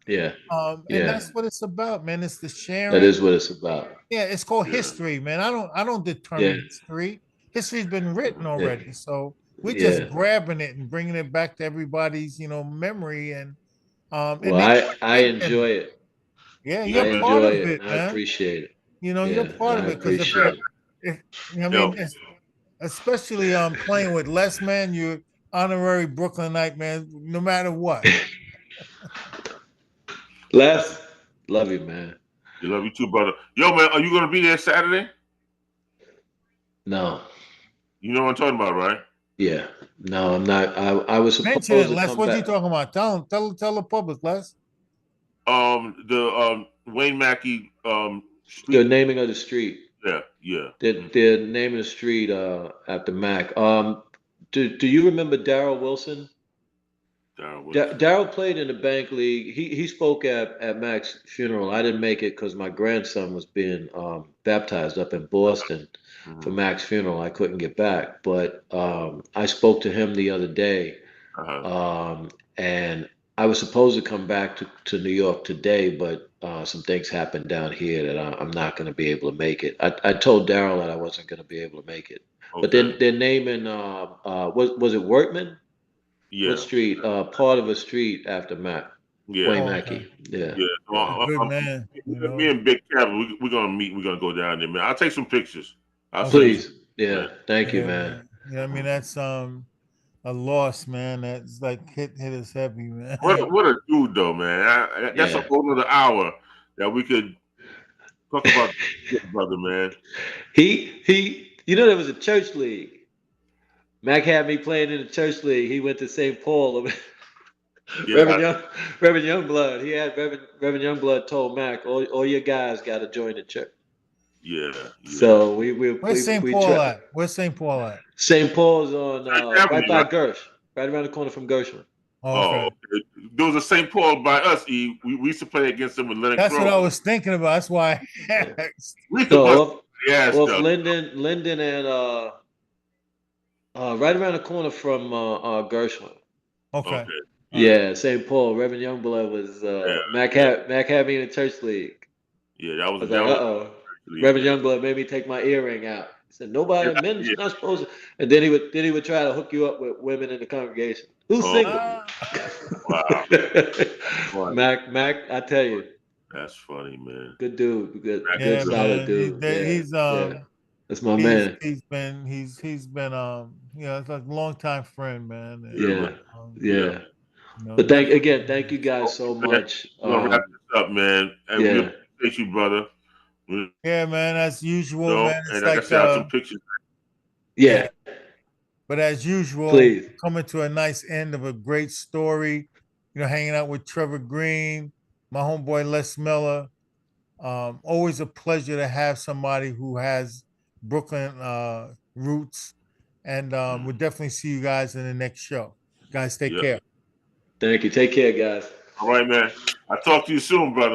And Yeah. that's what it's about, man. It's the That sharing. is what it's about. Yeah, it's called Yeah. history, man. I don't Yeah. determine history. History's been written Yeah. already. So we're just Yeah. grabbing it and bringing it back to everybody's, memory, and Well, they I partake in enjoy it. it. Yeah, Yeah, you're I man. part enjoy of it, it, and I man. appreciate it. You're Yeah, part and of I it because appreciate it. if I Yo. mean, especially playing with Les, man, you're honorary Brooklynite, man. No matter what. Les, love you, man. You love you too, brother. Yo, man, are you gonna be there Saturday? No, You know what I'm talking about, right? yeah, no, I'm not. I was Mention it, supposed to Les. come What you back. talking about? Tell the public, Les. The Wayne Mackey The street. naming of the street. Yeah, yeah. They're naming the street after Mac. Do you remember Daryl Wilson? Darren Wilson. Daryl played in the bank league. He spoke at Mac's funeral. I didn't make it because my grandson was being baptized up in Boston for Mm-hmm. Mac's funeral. I couldn't get back, but I spoke to him the other day, Uh-huh. and I was supposed to come back to New York today, but some things happened down here that I'm not going to be able to make it. I told Daryl that I wasn't going to be able to make it, but Okay. they're naming was it Workman? What Yeah. street? Part of a street after Mac. Yeah. Wayne Oh, okay. Mackey. Yeah. Yeah. So, Yeah. Good man. me and Big Kevin, we're gonna meet. We're gonna go down there, man. I'll take some pictures. I'll send you Okay. some, Please. Yeah. man. Thank you, Yeah, man. man. I mean that's a loss, man. That's like hit us heavy, man. What a dude, though, man. That's a Yeah. whole other hour that we could talk about this brother, man. There was a church league. Mac had me playing in the church league. He went to St. Paul. Yeah. Reverend Young, Reverend Youngblood. He had Reverend Youngblood told Mac, all your guys got to join the church. Yeah. Yeah. So we we Where's we St. we Paul try. at? Where's St. Paul at? St. Paul's on Ninth right Avenue, by right? Gersh, right around the corner from Gershwin. Oh, Oh, okay. okay. There was a St. Paul by us. We used to play against them with Leonard That's what Crowe. I was thinking about. That's why I Yeah. asked. We used to So bust off the ass off though. Linden and right around the corner from Gershwin. Okay. Okay. All right. Yeah, St. Paul. Reverend Youngblood was Yeah. Yeah. Mac had me in the church league. Yeah. That I was was like, that was uh-oh. actually, Reverend yeah. Youngblood made me take my earring out. He said, Yeah. nobody, men's Yeah. not supposed to. And then he would try to hook you up with women in the congregation. Who's Oh, single? Ah, wow. Funny. Mac, I tell you, That's funny, man. good dude, That's good yeah, good. solid man. dude. Yeah, He's yeah. That's my he's man. he's been it's like a long time friend, man. Yeah, And man. Yeah, Yeah. yeah. But definitely. thank you guys so Okay, man. much. We're gonna wrap this up, man. And we Yeah, appreciate you, brother. You Yeah, man, as usual, man. It's and like I like said, I have some pictures. yeah, yeah. but as usual, Please. coming to a nice end of a great story, hanging out with Trevor Green, my homeboy Les Miller. Always a pleasure to have somebody who has Brooklyn roots. And we'll definitely see you guys in the next show. Guys, take Yep. care. Thank you. Take care, guys. All right, man. I'll talk to you soon, brother.